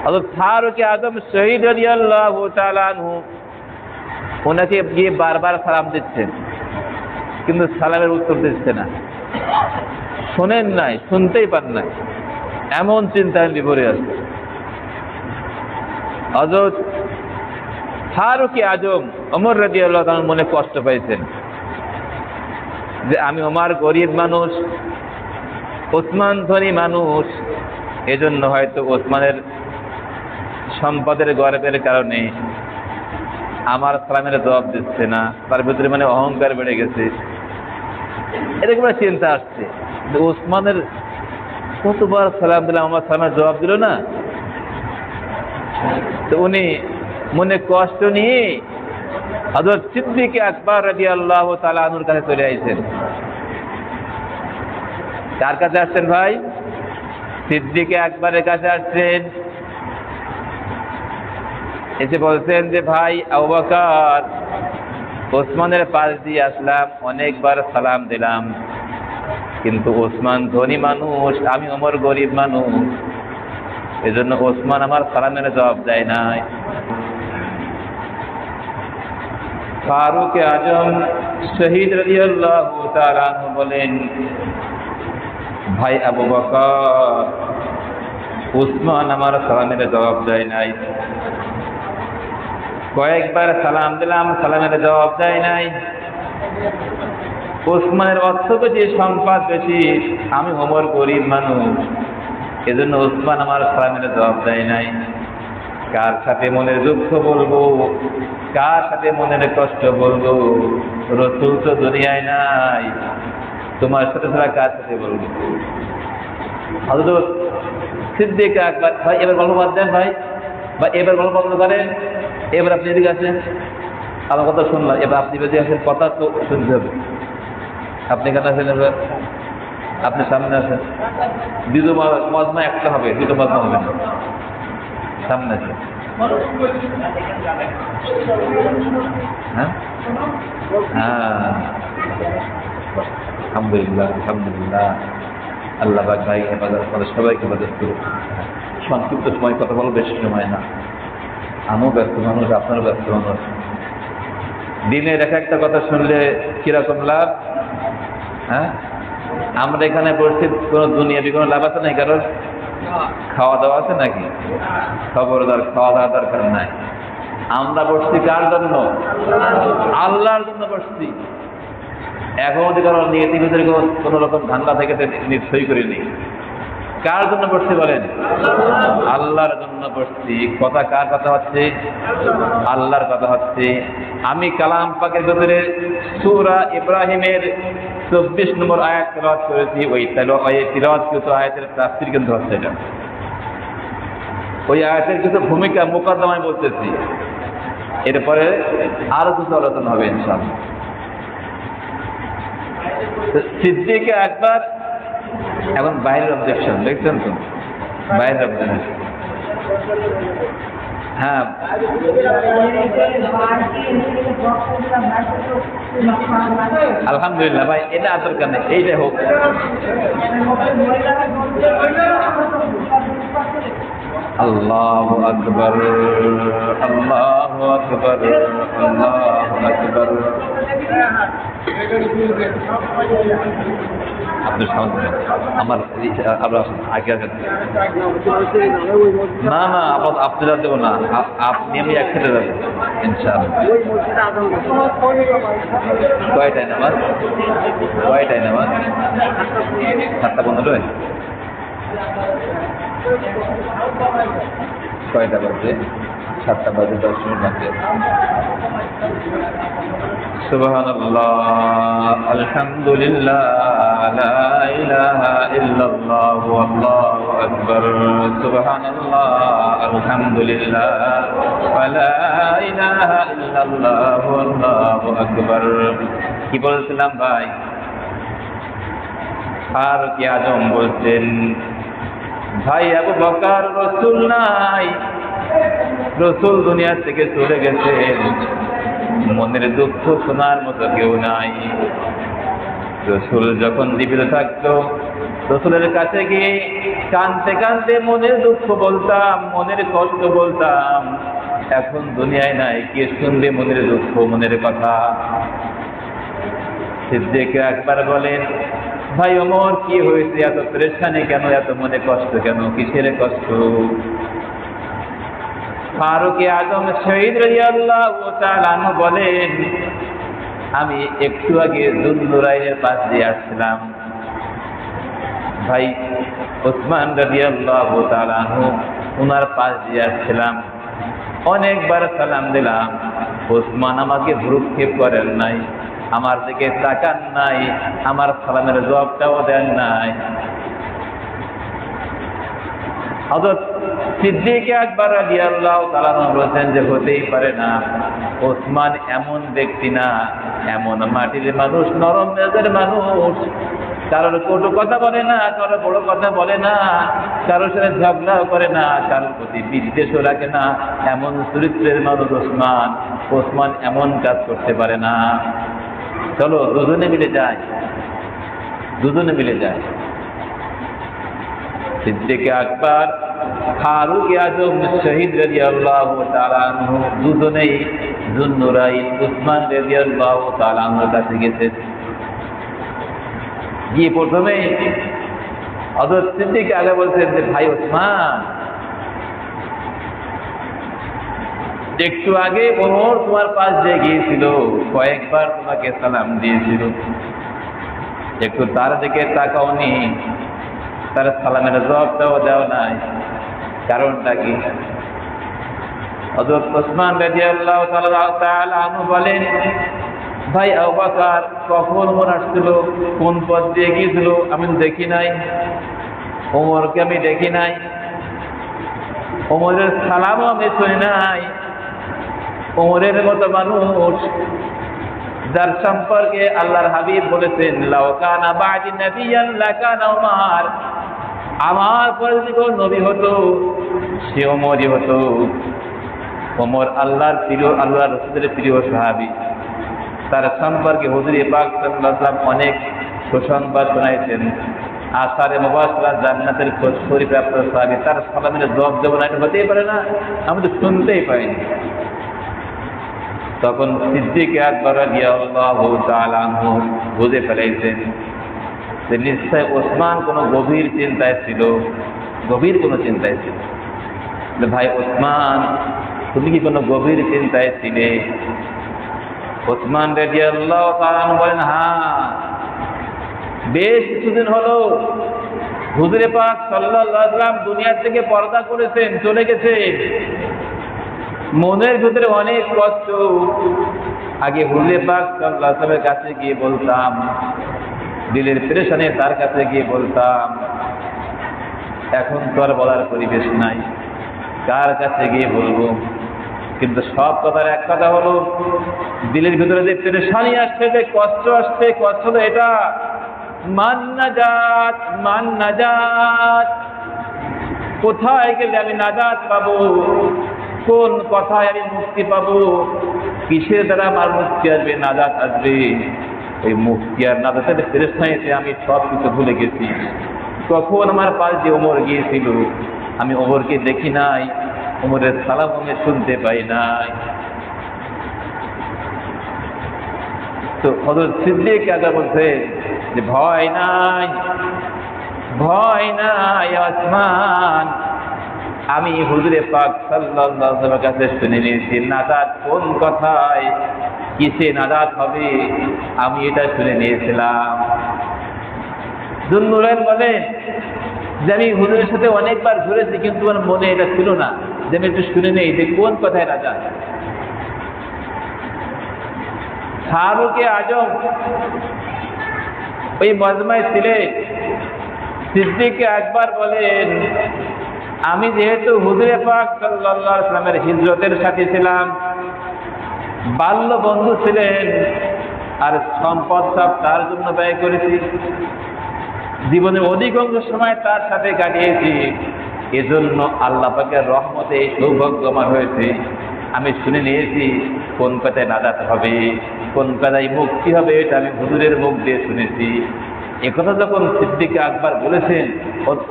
Speaker 1: হযরত ফারুক আজম শহীদ রাদিয়াল্লাহু তাআলা আনহু ওনাকে গিয়ে বারবার সালাম দিচ্ছেন, কিন্তু সালামের উত্তর দিচ্ছে না, শোনেন নাই, শুনতেই পান নাই, এমন চিন্তায় বিভোরে আছে। হযরত ফারুক আজম ওমর রাদিয়াল্লাহু তাআলা মনে কষ্ট পাইছেন যে আমি ওমর গরিব মানুষ, ওসমান ধনী মানুষ, এজন্য হয়তো ওসমানের সম্পদের গর্বের কারণে আমার সালামের জবাব দিচ্ছে না, তার ভিতরে মানে অহংকার বেড়ে গেছে, এরকম চিন্তা আসছে যে ওসমানের কতবার সালাম দিলাম, আমার সালামের জবাব দিল না। তো উনি মনে কষ্ট নিয়ে হযরত সিদ্দিক আকবর রাদিয়াল্লাহু তাআলা আনহুর কাছে চলে আইছেন। কার কাছে আসছেন ভাই? সিদ্দিক আকবরের কাছে আসছেন। এসে বলছেন যে ভাই আবু বকর, ওসমানের পাশ দিয়ে আসলাম, অনেকবার সালাম দিলাম, কিন্তু ওসমান ধনী মানুষ, আমি ওমর গরিব মানুষ, এজন্য ওসমান আমার সালামের জবাব দেয় নাই। ফারুক আজম শহীদ রাদিয়াল্লাহু তাআলা আনহু বলেন, ভাই আবু বকর, ওসমান আমার সালামের জবাব দেয় নাই। কয়েকবার সালাম দিলাম, সালামের জবাব দেয় নাই। ওসমানের অর্থ বেশি, সম্পদ বেশি, আমি ওমর গরিব মানুষ, এজন্য ওসমান আমার সালামের জবাব দেয় নাই। কার সাথে মনের দুঃখ বলবো, কার সাথে মনের কষ্ট বলবো? রাসূল তো দুনিয়ায় নাই, তোমার সাথে ছাড়া কার সাথে বলবো? হযরত সিদ্দিক আকবর, ভাই এবার গল্প বাদ দেন, ভাই এবার গল্প বন্ধ করেন। এবার আপনি এদিকে আসেন, আমার কথা শুনলাম, এবার আপনি বেঁচে আসেন, কথা তো শুনতে হবে। আপনি কেন আছেন? এবার আপনি সামনে আসেন। দ্বিতীয় মজমা একটা হবে, দুটো মজমা হবে না, সামনে আসেন। হ্যাঁ হ্যাঁ, আলহামদুলিল্লাহ আলহামদুলিল্লাহ। আল্লাহ পাক ভাই হেফাজত করে, সবাইকে হেফাজত করুন। সংক্ষিপ্ত সময় কথা বলো, বেশি সময় না। আমিও ব্যস্ত মানুষ, আপনারও ব্যস্ত মানুষ। দিনের এক একটা কথা শুনলে কিরকম লাভ? হ্যাঁ, আমরা এখানে বসছি, কোনো দুনিয়াবি কোনো লাভ আছে নাই? কারণ খাওয়া দাওয়া আছে নাকি? খবরদার, খাওয়া দাওয়া দরকার নাই। আমরা বসছি কার জন্য? আল্লাহর জন্য বসছি। এখন যদি কারো নিয়তির ভিতরে কোনো রকম ধান্দা থেকে নিশ্চয়ই করিনি। কার জন্য বসছি বলেন? আল্লাহর জন্য বসছি। কথা কার কথা হচ্ছে? আল্লাহর কথা হচ্ছে। আমি কালাম পাকের ভিতরে সূরা ইব্রাহিমের 24 নম্বর আয়াত তেলাওয়াত করেছি। ওই তিলাওয়াতকৃত আয়াতের তাফসীর কিন্তু হচ্ছে এটা। ওই আয়াতের কিছু ভূমিকা মুকদ্দমায় বলতেছি, এরপরে আরো কিছু আলোচনা হবে ইনশাআল্লাহ। সিদ্দিক আকবর এখন বাইরের অবজেকশন দেখছেন তো, বাইরের অবজেকশন। হ্যাঁ, আলহামদুলিল্লাহ ভাই, এটা আর দরকার নেই, এইটাই হোক। আল্লাহু আকবার, আল্লাহু আকবার, আল্লাহু আকবার। আপনি আমার আগে না না, আপনি দেবো না, আপনি আমি একসাথে যাবো ইনশাআল্লাহ। কয়টায় নামাজ? কয়টায় নামাজ? 7:15। কয়টা বাজে? 7টা বাজে 10 মিনিট বাজে। সুবহানাল্লাহ, আলহামদুলিল্লাহ, লা ইলাহা ইল্লাল্লাহ, আল্লাহু আকবার। সুবহানাল্লাহ, আলহামদুলিল্লাহ, লা ইলাহা ইল্লাল্লাহ, আল্লাহু আকবার। কি বলছিলাম ভাই? ফারুক আজম বলছেন, ভাই আবু বকর, রাসূল নাই, রাসূল দুনিয়া থেকে চলে গেছেন, মনের দুঃখ শোনার মতো কেউ নাই। রাসূল যখন জীবিত থাকতো, রাসূলের কাছে গিয়ে কাঁদতে কাঁদতে মনের দুঃখ বলতাম, মনের কষ্ট বলতাম। এখন দুনিয়ায় নাই, কে শুনবে মনের দুঃখ, মনের কথা? সিদ্দিক আকবর বলেন, ভাই ওমর, কি হয়েছে? এত পরেশানি কেন? এত মনে কষ্ট কেন? কিসের কষ্ট? ফারুক আজম শহীদ রাদিয়াল্লাহু তাআলা আনহু বলেন, আমি একটু আগে যুননুরাইনের পাশ দিয়ে আসছিলাম, ভাই ওসমান রাদিয়াল্লাহু তাআলা আনহু ওনার পাশ দিয়ে আসছিলাম, অনেকবার সালাম দিলাম, ওসমান আমাকে ভ্রুক্ষেপ করেন নাই, আমার দিকে তাকান নাই, আমার সালামের জবাবটাও দেন নাই। হযরত সিদ্দিক আকবর রাদিয়াল্লাহু তাআলা বলেছেন যে হতেই পারে না, ওসমান এমন ব্যক্তি না, এমন মাটির মানুষ, নরম মেজাজের মানুষ, কারোর কটু কথা বলে না, কারোর বড় কথা বলে না, কারোর সাথে ঝগড়াও করে না, কারোর প্রতি বিদ্বেষও রাখে না, এমন চরিত্রের মানুষ ওসমান। ওসমান এমন কাজ করতে পারে না। চলো দুজনে মিলে যাই, দুজনে মিলে যাই। সিদ্দিক আকবর, ফারুক আজম শহীদ রাদিয়াল্লাহু তাআলা আনহু দুজনেই যুননুরাইন ওসমান রাদিয়াল্লাহু তাআলা আনহুর কাছে গেছে। গিয়ে প্রথমে হযরত সিদ্দিক আগে বলছেন যে, ভাই ওসমান, একটু আগে ওমর তোমার পাশ দিয়ে গিয়েছিল, কয়েকবার তোমাকে সালাম দিয়েছিল, একটু তার দিকে তাকাওনি, তার সালামের জবাবটাও দাও নাই, কারণটা কি? হযরত ওসমান রাদিয়াল্লাহু তাআলা আনহু বলেন, ভাই আবু বকর কখন ওমর আসছিল, কোন পথ দিয়ে গিয়েছিল আমি দেখি নাই, ওমরকে আমি দেখি নাই, ওমরের সালামও আমি শুনি নাই। ওমরের মতো মানুষ যার সম্পর্কে আল্লাহর হাবিব বলেছেন, লাউ কানা বা'দি নাবিয়্যান লাকানা ওমর, আমার পরে যদি কোনো নবী হতো সে ওমরই হতো। ওমর আল্লাহর প্রিয়, আল্লাহর রাসূলের প্রিয় সাহাবী, তার সম্পর্কে হুজুর পাক সাল্লাল্লাহু আলাইহি ওয়াসাল্লাম অনেক সুসংবাদ শোনাইছেন। আসারে মুবাশশারা জান্নাতের খোঁজ পরিপ্রাপ্ত সাহাবী, তার সালামের জবাব দেব না, এটা হতেই পারে না, আমি তো শুনতেই পাইনি। তখন সিদ্দিক আকবর রাদিয়াল্লাহু তাআলা আনহু বুঝে ফেলেছেন যে নিশ্চয় ওসমান কোনো গভীর চিন্তায় ছিল, গভীর কোনো চিন্তায় ছিল। ভাই ওসমান, তুমি কি কোনো গভীর চিন্তায় ছিলে? ওসমান রাদিয়াল্লাহু তাআলা আনহু বলেন, হ্যাঁ, বেশ কিছুদিন হলো হুজুরে পাক সাল্লাল্লাহু আলাইহি ওয়াসাল্লাম দুনিয়া থেকে পর্দা করেছেন, চলে গেছেন। মনের ভিতরে অনেক কষ্ট। আগে হুজুরে পাক সাল্লাল্লাহু আলাইহি ওয়াসাল্লামের কাছে গিয়ে বলতাম, দিলের পেরেশানি তার কাছে গিয়ে বলতাম। এখন তো আর বলার পরিবেশ নাই, কার কাছে গিয়ে বলবো? কিন্তু সব কথার এক কথা হলো, দিলের ভিতরে যে পেরেশানি আসছে, যে কষ্ট আসছে, কষ্ট তো এটা, মান নাজাত, মান নাজাত, কোথায় গেলে আমি নাজাত পাবো, কোন কথায় আমি মুক্তি পাবো, কিসের দ্বারা আমার মুক্তি আসবে, নাজাত আসবে? ওই মুক্তি আর নাজাতের পেরেশানিতে আমি সব কিছু ভুলে গেছি। কখন আমার পাশ দিয়ে ওমর গিয়েছিল, আমি ওমরকে দেখি নাই, ওমরের সালাম আমি শুনতে পাই নাই। তো হযরত সিদ্দিক আকবর বলছে যে ভয় নাই, ভয় নাই ওসমান, আমি হুজুরে পাক সাল্লাল্লাহু আলাইহি ওয়াসাল্লামের কাছে শুনে নিয়েছি নাজাত কোন কথায়, কিসে নাজাত হবে, আমি এটা শুনে নিয়েছিলাম। দুননুরাইন বলেন যে আমি হুজুরের সাথে অনেকবার ঘুরেছি, কিন্তু আমার মনে এটা ছিল না যে আমি একটু শুনে নেই যে কোন কথায় নাজাত। ফারুকে আজম ওই মজমায় ছিলেন। সিদ্দিক আকবর বলেন, আমি যেহেতু হুজুরে পাক সাল্লাল্লাহু আলাইহি ওয়াসাল্লামের হিজরতের সাথে ছিলাম, বাল্য বন্ধু ছিলেন, আর সম্পদ সব তার জন্য ব্যয় করেছি, জীবনের অধিকাংশ সময় তার সাথে কাটিয়েছি। এজন্য আল্লাহ পাকের রহমতে এই সৌভাগ্য আমার হয়েছে, আমি শুনে নিয়েছি কোন কথায় নাজাত হবে, কোন কথায় মুক্তি হবে, এটা আমি হুজুরের মুখ দিয়ে শুনেছি। একথা যখন সিদ্দিক আকবর বলেছেন,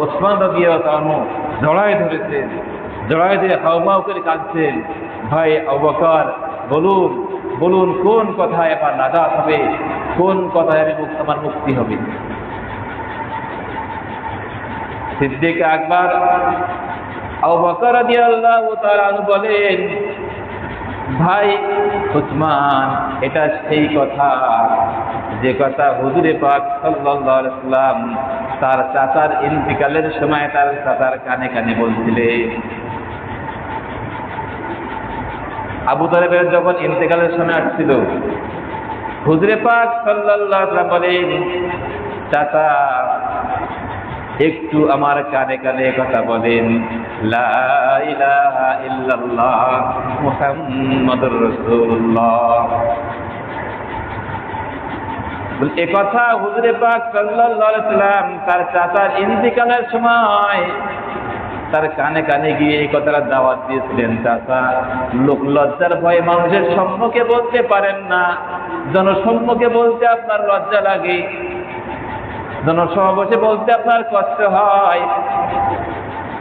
Speaker 1: ওসমান রাদিয়াল্লাহু তাআলা আনহু জড়ায় ধরেছেন, জড়ায় ধরে হাউমাউ করে কাঁদছেন, ভাই আবু বকর বলুন, বলুন কোন কথায় আমার নাজাত হবে, কোন কথায় আমি আমার মুক্তি হবে? সিদ্দিক আকবর আবু বকর রাদিয়াল্লাহু তাআলা আনহু বলেন, ভাই ওসমান, এটা সেই কথা যে কথা হুজুরে পাক সাল্লাল্লাহু আলাইহি ওয়াসাল্লাম তার চাচার ইন্তিকালের সময় তার চাচার কানে কানে বলছিলেন। আবু তালেবের যখন ইন্তিকালের সময় আসছিল, হুজুরে পাক সাল্লাল্লাহু আলাইহি ওয়াসাল্লাম বলেন, চাচা একটু আমার কানে কানে কথা বলেন, লা ইলাহা ইল্লাল্লাহ মুহাম্মাদুর রাসূলুল্লাহ। এ কথা হুজুরে পাক সাল্লাল্লাহু আলাইহি ওয়াসাল্লাম তার চাচার ইন্তিকালের সময় তার কানে কানে গিয়ে এই কথাটা দাওয়াত দিয়েছিলেন। চাচা, লোক লজ্জার ভয়ে মানুষের সম্মুখে বলতে পারেন না, জনসম্মুখে বলতে আপনার লজ্জা লাগে, জনসমাবেশে বলতে আপনার কষ্ট হয়।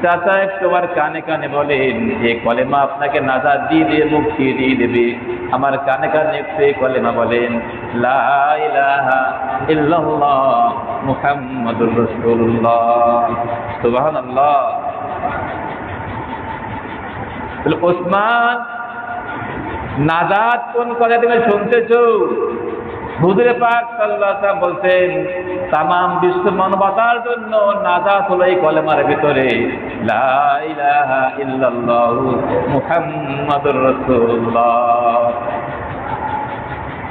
Speaker 1: চাচা একটু আমার কানে কানে বলেন, এই কলেমা আপনাকে নাজাত দিয়ে দিয়ে মুক্তি দিয়ে দেবে। আমার কানে কানে একটু এই কলেমা বলেন, লা ইলাহা ইল্লাল্লাহ মুহাম্মাদুর রাসূলুল্লাহ। সুবহানাল্লাহ। ওসমান নাজাত কোন কথা তুমি শুনতেছো? হুজুরে পাক সাল্লাল্লাহু আলাইহি ওয়াসাল্লাম বলছেন তামাম বিশ্ব মানবতার জন্য নাজাত হলো এই কলেমার ভিতরে লা ইলাহা ইল্লাল্লাহু মুহাম্মাদুর রাসূলুল্লাহ।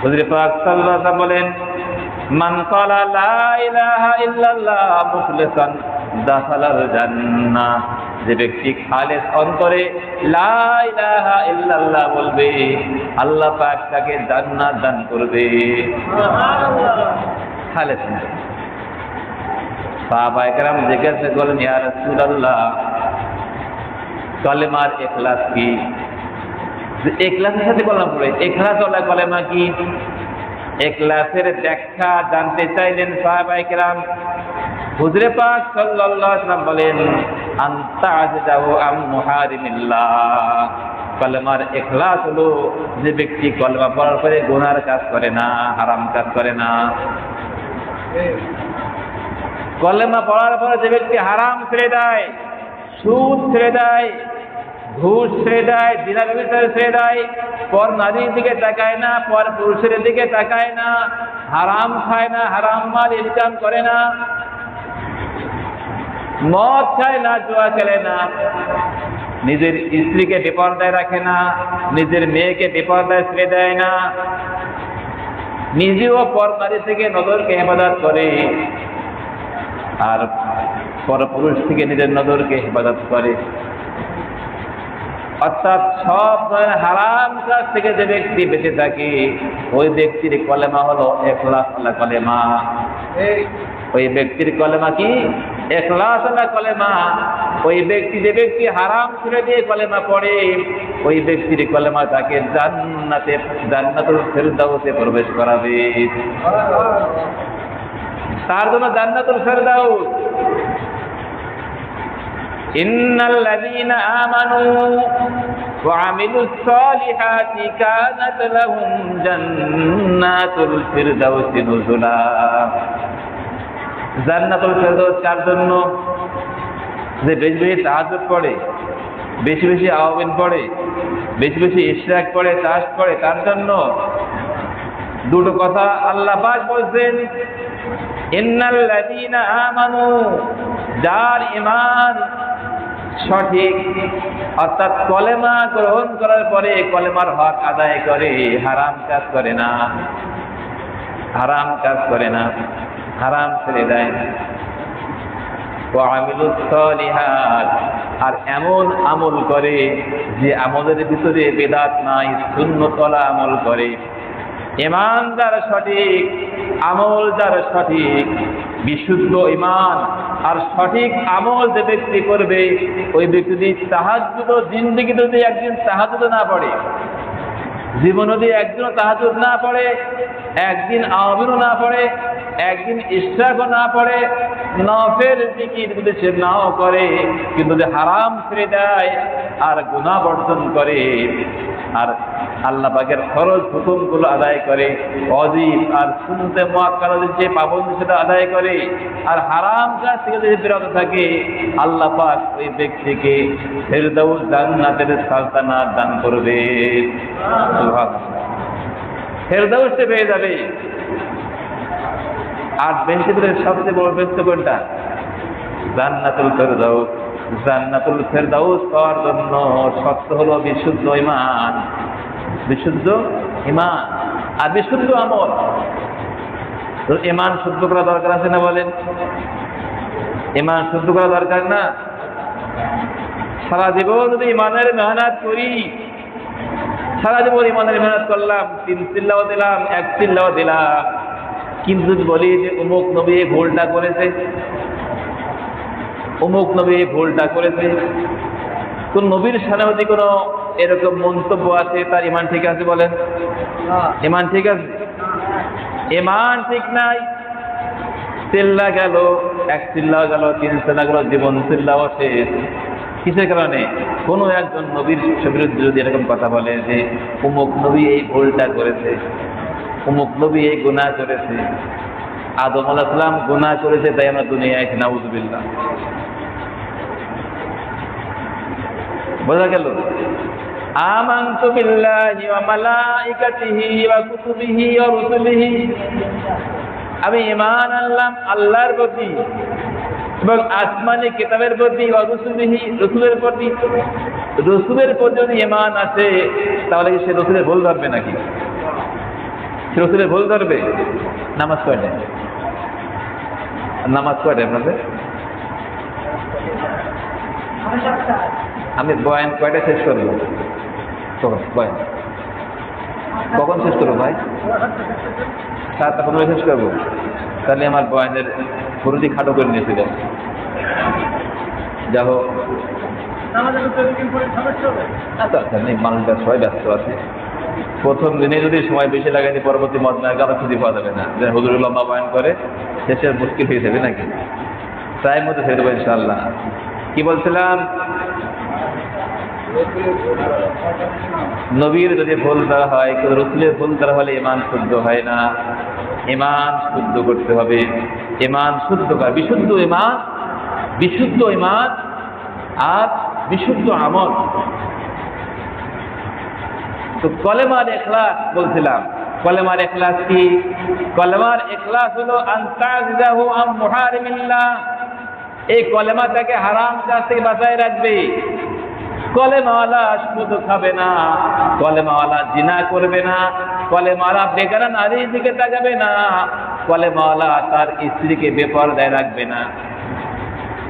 Speaker 1: হুজুরে পাক সাল্লাল্লাহু আলাইহি ওয়াসাল্লাম বলেন মান ক্বালা লা ইলাহা ইল্লাল্লাহ মুখলিসান দাখালাল জান্নাহ, যে ব্যক্তি খালেস অন্তরে লা ইলাহা ইল্লাল্লাহ বলবে আল্লাহ পাক তাকে জান্নাত দান করবে। সুবহানাল্লাহ। খালেস অন্তরে। সাহাবায়ে কেরাম জিজ্ঞাসা করলেন ইয়া রাসূলুল্লাহ কলেমার ইখলাস কি? যে ইখলাসের সাথে কলেমা পড়ে, ইখলাস ওয়ালা কলেমা কি? ইখলাসের ব্যাখ্যা জানতে চাইলেন সাহাবায়ে কেরাম। হুজুরে পাক সাল্লাল্লাহু আলাইহি ওয়াসাল্লাম বলেন আনতা'জিদাহু আম মুহারিমিল্লাহ, কলেমার ইখলাস হলো যে ব্যক্তি কলেমা পড়ার পরে গুনার কাজ করে না, হারাম কাজ করে না। কলেমা পড়ার পরে যে ব্যক্তি হারাম ছেড়ে দেয়, সুদ ছেড়ে দেয়, ঘুষ ছেড়ে দেয়, জিনা ব্যভিচার ছেড়ে দেয়, পর নারীর দিকে তাকায় না, পর পুরুষের দিকে তাকায় না, হারাম খায় না, হারাম মাল ইনকাম করে না, মদ খায় না, জুয়া খেলে না, নিজের স্ত্রীকে বেপরদায় রাখে না, নিজের মেয়েকে বেপরদায় ছেড়ে দেয় না, নিজেও পর নারী থেকে নজরকে হেফাজত করে, আর পরপুরুষ থেকে নিজের নজরকে হেফাজত করে, অর্থাৎ সব ধরনের হারাম কাজ থেকে যে ব্যক্তি বেঁচে থাকে ওই ব্যক্তির কলেমা হলো ইখলাস ওয়ালা কলেমা। ওই ব্যক্তির কলেমা কি? ইখলাস ওয়ালা কলেমা। ওই ব্যক্তি যে ব্যক্তি হারাম ছেড়ে দিয়ে কলেমা পড়ে ওই ব্যক্তির কলেমা তাকে জান্নাতুল ফিরদাউসে প্রবেশ করাবে। তার জন্য জান্নাতুল ফিরদাউস। ইন্নাল্লাযীনা আমানু ওয়া আমিলুস সালিহাতি কানাত লাহুম জান্নাতুল ফিরদাউসি নুজুলা। জান্নাতুল ফিরদাউস কার জন্য? যে বেশি বেশি তাহাজ্জুদ পড়ে, বেশি বেশি আওয়াবিন পড়ে, বেশি বেশি ইশরাক পড়ে, তাস পড়ে, তার জন্য। দুটো কথা আল্লাহ পাক বলছেন ইন্নাল্লাযীনা আমানু, যার ঈমান সঠিক, অর্থাৎ কলেমা গ্রহণ করার পরে কলেমার হক আদায় করে, হারাম কাজ করে না, হারাম কাজ করে না, হারাম ছেড়ে দেয়। ওয়া আমিলুস সালিহাত, আর এমন আমল করে যে আমলের ভিতরে বিদআত নাই, সুন্নতওয়ালা আমল করে। ঈমান যার সঠিক, আমল যার সঠিক, বিশুদ্ধ ঈমান আর সঠিক আমল যে ব্যক্তি করবে ওই ব্যক্তি যদি তাহাজ্জুদ জিন্দেগি যদি একদিন তাহাজ্জুদ না পড়ে, জীবন যদি একদিনও তাহাজ্জুদ না পড়ে, একদিন আওয়াবিনও না পড়ে, একদিন ইশরাকও না পড়ে, নফল জিকির যদি সে নাও করে, কিন্তু যদি হারাম ছেড়ে দেয় আর গুনাহ বর্জন করে আর আল্লাহ পাকের ফরজ হুকুমগুলো আদায় করে, ওয়াজিব আর সুন্নতে মুআক্কাদার যে পাবন্দি সেটা আদায় করে, আর হারাম কাজ থেকে যদি বিরত থাকে, আল্লাহ পাক ওই ব্যক্তিকে ফিরদাউস জান্নাতের সালতানাত দান করবে। সুবহানাল্লাহ। ফিরদাউসে পেয়ে যাবে। আর বেশি করে সবচেয়ে বড় বেস্ট কোনটা? জান্নাতুল ফিরদাউস। জান্নাতুল ফিরদাউস পাওয়ার জন্য শর্ত হলো বিশুদ্ধ ঈমান, বিশুদ্ধ ঈমান আর বিশুদ্ধ আমল। তো ঈমান শুদ্ধ করা দরকার আছে না? বলেন, ঈমান শুদ্ধ করা দরকার না? সারা জীবন যদি ঈমানের মেহনত করি, সারা জীবন ঈমানের মেহনত করলাম, 3 চিল্লাও দিলাম, 1 চিল্লাও দিলাম, কিন্তু যদি বলি যে অমুক নবী ভুলটা করেছে, অমুক নবী ভুলটা করেছে, কোন নবীর সামনে যদি কোনো এরকম মন্তব্য আছে, তার ঈমান ঠিক আছে? বলেন, ঈমান ঠিক আছে? ঈমান ঠিক নাই, চিল্লা গেল, 1 চিল্লাও গেল, 3 চিল্লা গেল, জীবন চিল্লাও শেষ। কিসের কারণে? কোনো একজন নবীর বিরুদ্ধে যদি এরকম কথা বলে যে অমুক নবী এই ভুলটা করেছে, অমুক নবী এই গুনাহ করেছে, আদম আলাইহিস সালাম গুনাহ করেছে তাই আমরা দুনিয়ায় আছি, নাউযুবিল্লাহ। বোঝা গেল? আমানতু বিল্লাহি ওয়া মালাইকাতিহি ওয়া কুতুবিহি ওয়া রুসুলিহি, আমি ঈমান আনলাম আল্লাহর প্রতি এবং আসমানি কিতাবের প্রতি, ওয়া রুসুলিহি, রসুলের প্রতি। রসুলের প্রতি যদি ঈমান আছে তাহলে কি সে রসুলের ভুল ধরবে নাকি? সে রসুলের ভুল ধরবে? নামাজ কয়টা? নামাজ কয়টা আপনাদের? আমি বয়ান কয়টা শেষ করবো? বয়ান কখন শেষ করবো ভাই? 7:15 শেষ করবো। তাহলে আমার বয়ানের পুরোটি খাটো করে নিয়েছিল। যা হোক, মানুষরা সবাই ব্যস্ত আছে। প্রথম দিনে যদি সময় বেশি লাগাইনি পরবর্তী মজমায় আরো খুঁজে পাওয়া যাবে না। যে হুজুর লম্বা বয়ান করে শেষে মুশকিল হয়ে যাবে নাকি? টাইম মতো ছেড়ে দেবো ইনশাআল্লাহ। কি বলছিলাম? নবীর যদি ভুল ধরা হয়, রসুলের ভুল ধরা হলে ঈমান শুদ্ধ হয় না। ঈমান শুদ্ধ করতে হবে। ঈমান শুদ্ধ করা, বিশুদ্ধ ঈমান, বিশুদ্ধ ঈমান আর বিশুদ্ধ আমল। তো কলেমার ইখলাস বলছিলাম। কলেমার ইখলাস কি? কলেমার ইখলাস হলো আনতাজিদাহু আম মুহারিমিল্লাহ। এই কলেমাটাকে হারাম কাজ থেকে বাঁচায় রাখবে। কলেমাওয়ালা সুদ খাবে না, কলেমাওয়ালা জিনা করবে না, কলেমাওয়ালা বেগানা নারীর দিকে তাকাবে না, কলেমাওয়ালা তার স্ত্রীকে বেপরদায় রাখবে না,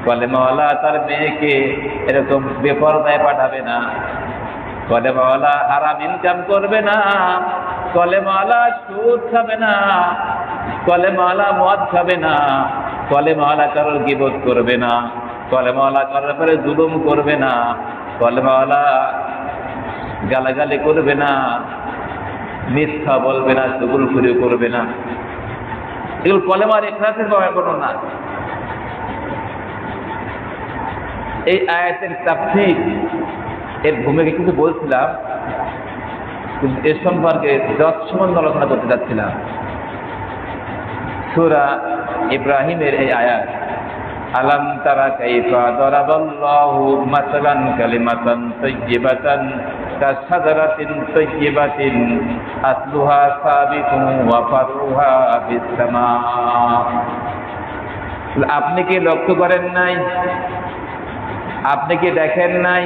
Speaker 1: কলেমাওয়ালা তার মেয়েকে এরকম বেপরদায় পাঠাবে না, কলেমাওয়ালা হারাম ইনকাম করবে না, কলেমাওয়ালা সুদ খাবে না, কলেমাওয়ালা মদ খাবে না, কলেমাওয়ালা কারোর গীবত করবে না, কলেমাওয়ালা কারোর উপরে জুলুম করবে না, কলেমাওয়ালা গালাগালি করবে না, মিথ্যা বলবে না, চুগলখুরি করবে না। এগুলো কলেমার ইখলাসের ব্যাপার না। এই আয়াতের তাফসীর এর ভূমিকা কিছু বলছিলাম, কিন্তু এর সম্পর্কে যৎসম্বন্ধ আলোচনা করতে যাচ্ছিলাম। সূরা ইব্রাহিমের এই আয়াত, আলাম তারা কাইফা দরাবাল্লাহু মাসালান কালিমাতান তাইয়্যিবাতান কাশাজারাতিন তাইয়্যিবাতিন আসলুহা সাবিতুন ওয়া ফারুহা ফিস সামা। আপনি কি লক্ষ্য করেন নাই? আপনি কি দেখেন নাই?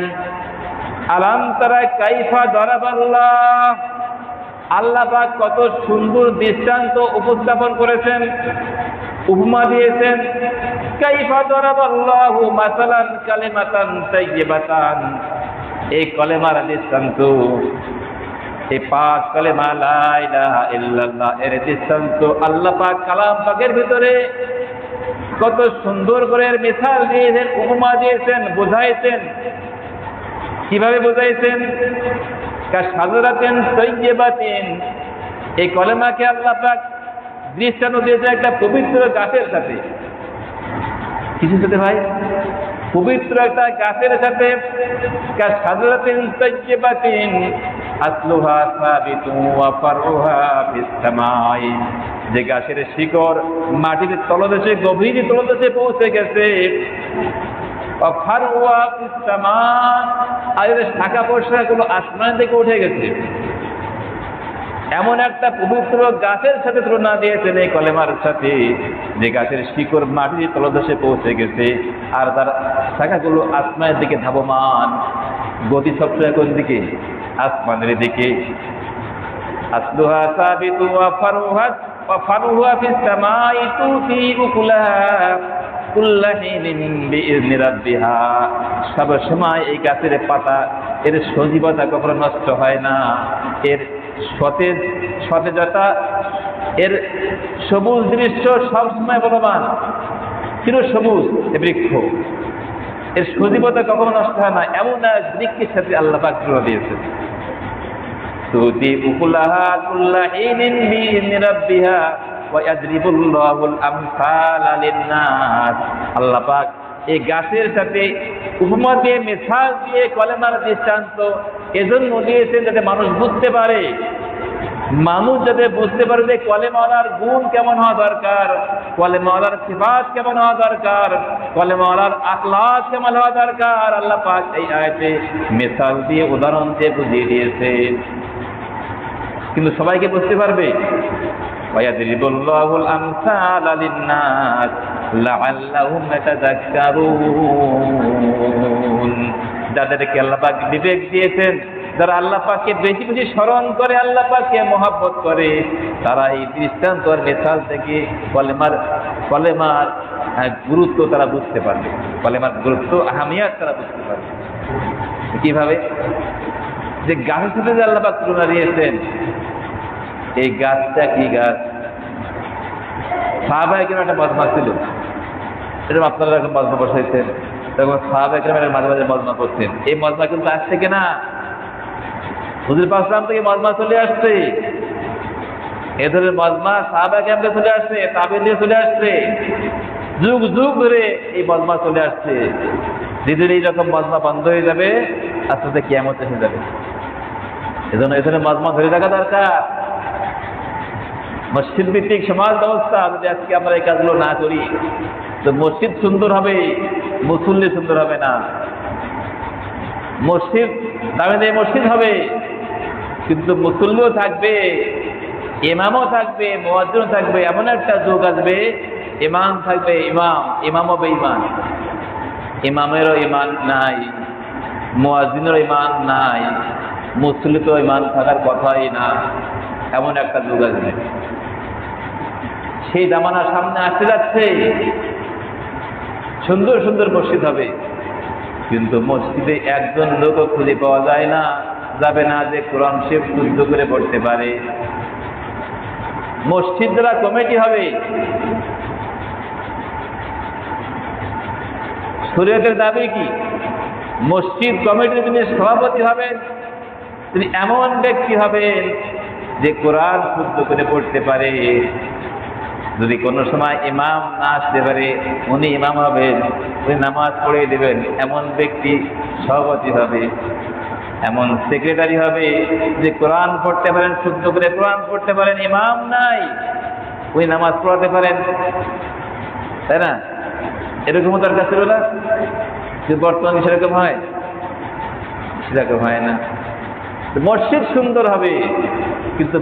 Speaker 1: আলাম তারা কাইফা দরাবাল্লাহ, আল্লাহ পাক কত সুন্দর দৃষ্টান্ত উপস্থাপন করেছেন, উপমা দিয়েছেন। কাইফা দরাবাল্লাহু মাসালান কালিমাতান তাইয়্যিবাতান, এই কলেমার দৃষ্টান্ত, এই পাক কলেমা লা ইলাহা ইল্লাল্লাহ এর দৃষ্টান্ত আল্লাহ পাক কালাম পাকের ভিতরে কত সুন্দর করে মিসাল দিয়েছেন, উপমা দিয়েছেন, বোঝাইছেন। কিভাবে বোঝাইছেন? কাশাজারাতিন তাইয়্যিবাতিন, এই কলেমাকে আল্লাহ পাক দৃষ্টান্ত দিয়েছে একটা পবিত্র গাছের সাথে। কিসের সাথে ভাই? পবিত্র একটা গাছের সাথে। কাশাজারাতিন তাইয়্যিবাতিন আসলুহা সাবিতুন ওয়া ফারউহা ফিস সামাই, যে গাছের শিকড় মাটির তলদেশে, গভীর তলদেশে পৌঁছে গেছে। ওয়া ফারউহা ফিস সামা, আর এর শাখা প্রশাখাগুলো আসমান থেকে উঠে গেছে। এমন একটা পবিত্র গাছের সাথে তুলনা দিয়েছেন এই কলেমার সাথে, যে গাছের শিকড় মাটির তলদেশে পৌঁছে গেছে আর তার শাখাগুলো আসমানের দিকে ধাবমান। গতি সবসময় কোন দিকে? আসমানের দিকে। আসলুহা সাবিতু ওয়া ফারুহা ফিস সামাই তুতি উকুলাহা কুল্লা হিনিন বিইذনি রাব্বিহা, সব সময় এই গাছের পাতা, এর সজীবতা কখনো নষ্ট হয় না, এর সতেজতা, এর সবুজ দৃশ্য সবসময় বলবান, চির সবুজ এ বৃক্ষ, এর সজীবতা কখনো নষ্ট হয় না। এমন এক বৃক্ষের সাথে আল্লাহ পাক তুলনা দিয়েছেন। তুতি উকুলাহা কুল্লা হিনিন বিইذনি রাব্বিহা ওয়া ইয়াদরিবুল্লাহুল আমসালা লিন-নাস। আল্লাহ পাক এই গাছের সাথে উপমা দিয়ে, মিসাল দিয়ে কলেমার দৃষ্টান্ত এজন্য দিয়েছেন যাতে মানুষ বুঝতে পারে মানুষ যাতে বুঝতে পারে যে কলেমাওয়ালার গুণ কেমন হওয়া দরকার, কলেমাওয়ালার সিফাত কেমন হওয়া দরকার, কলেমাওয়ালার আখলাক কেমন হওয়া দরকার, আল্লাহ পাক এই আয়াতে মিসাল দিয়ে উদাহরণ দিয়ে বুঝিয়ে দিয়েছে। কিন্তু সবাইকে বুঝতে পারবে? ওয়ায়াদরিবুল্লাহুল আমসালা লিন-নাস লাআল্লাহুম ইয়াতাযাক্কারুন। যাদেরকে আল্লাহ পাক বিবেক দিয়েছেন, যারা আল্লাহ পাককে বেশি বেশি স্মরণ করে, আল্লাহ পাককে মহব্বত করে, তারা এই দৃষ্টান্তর মিসাল থেকে কলেমার গুরুত্ব তারা বুঝতে পারবে, কলেমার গুরুত্ব আহমিয়াত তারা বুঝতে পারবে। কিভাবে? যে গাছের সাথে যে আল্লাহ পাক তুলনা দিয়েছেন, এই গাছটা কি গাছ? সাহাবায়ে কেরাম একটা মজমা ছিল, এরকম আপনারা এরকম মজমা বসাইছেন, তখন সাহাবায়ে কেরাম মাঝে মাঝে মজমা করতেন। এই মজমা কিন্তু আজ থেকে না, হুজুর পাক সাল্লাল্লাহু আলাইহি ওয়াসাল্লাম থেকে মজমা চলে আসছে। এ ধরনের মজমা সাহাবায়ে কেরাম থেকে চলে আসছে, তাবেঈন থেকে চলে আসছে, যুগ যুগ ধরে এই মজমা চলে আসছে। যেদিন এইরকম মজমা বন্ধ হয়ে যাবে, আস্তে আস্তে কিয়ামত এসে যাবে। এজন্য এ ধরনের মজমা ধরে রাখা দরকার। মসজিদ ভিত্তিক সমাজ ব্যবস্থা যদি আজকে আমরা এই কাজগুলো না করি, তো মসজিদ সুন্দর হবে, মুসল্লি সুন্দর হবে না। মসজিদ দামে দামে মসজিদ হবে, কিন্তু মুসল্লিও থাকবে, ইমামও থাকবে, মুয়াজ্জিনও থাকবে। এমন একটা যুগ আসবে, ইমাম থাকবে ইমাম, ইমামও বেঈমান, ইমামেরও ইমান নাই, মুয়াজ্জিনেরও ইমান নাই, মুসল্লিতেও ইমান থাকার কথাই না। এমন একটা যুগ আসবে। সেই জামানা সামনে আসতে যাচ্ছে। সুন্দর সুন্দর মসজিদ হবে, কিন্তু মসজিদে একজন লোকও খুঁজে পাওয়া যায় না, যাবে না যে কোরআন শরীফ শুদ্ধ করে পড়তে পারে। মসজিদ দ্বারা কমিটি হবে। শরীয়তের দাবি কি? মসজিদ কমিটির যিনি সভাপতি হবেন, তিনি এমন ব্যক্তি হবেন যে কোরআন শুদ্ধ করে পড়তে পারে। যদি কোনো সময় ইমাম না আসতে পারে, উনি ইমাম হবেন, উনি নামাজ পড়িয়ে দেবেন। এমন ব্যক্তি সভাপতি হবে। এমন সেক্রেটারি হবে যে কোরআন পড়তে পারেন, শুদ্ধ করে কোরআন পড়তে পারেন, ইমাম নাই, উনি নামাজ পড়াতে পারেন, তাই না? এরকমও দরকার ছিল না? কিন্তু বর্তমানে সেরকম হয়? সেরকম হয় না। মসজিদ সুন্দর হবে, কিন্তু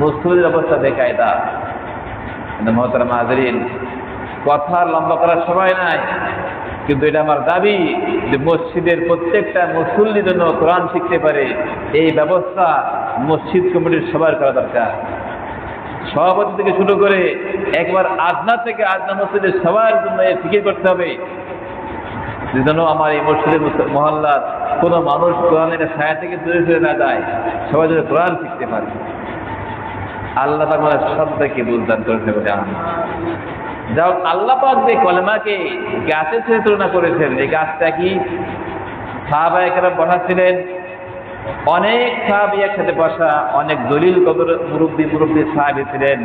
Speaker 1: মুসল্লির অবস্থা বেকায়দা। মুহতারাম হাজিরিন, কথা লম্বা করার সময় নাই, কিন্তু এটা আমার দাবি যে মসজিদের প্রত্যেকটা মুসল্লি যেন কোরআন শিখতে পারে, এই ব্যবস্থা মসজিদ কমিটির সবার করা দরকার। সভাপতি থেকে শুরু করে একবার আদনা থেকে আদনা মসজিদের সবার জন্য ফিকির করতে হবে যেন আমার এই মসজিদের মহল্লার কোনো মানুষ কোরআনের ছায়া থেকে দূরে সরে না যায়, সবাই যেন কোরআন শিখতে পারে। আল্লাহ তাআলা সবাইকে বুঝদান করেছে বলে আমি যাও। আল্লাহ পাক যে কলেমাকে গাছের সাথে তুলনা করেছেন, এই গাছটা কি? সাহাবায়ে কেরাম বসাচ্ছিলেন, অনেক সাহাবী একসাথে বসা, অনেক দলিল কদর মুরব্বী সাহাবী ছিলেন,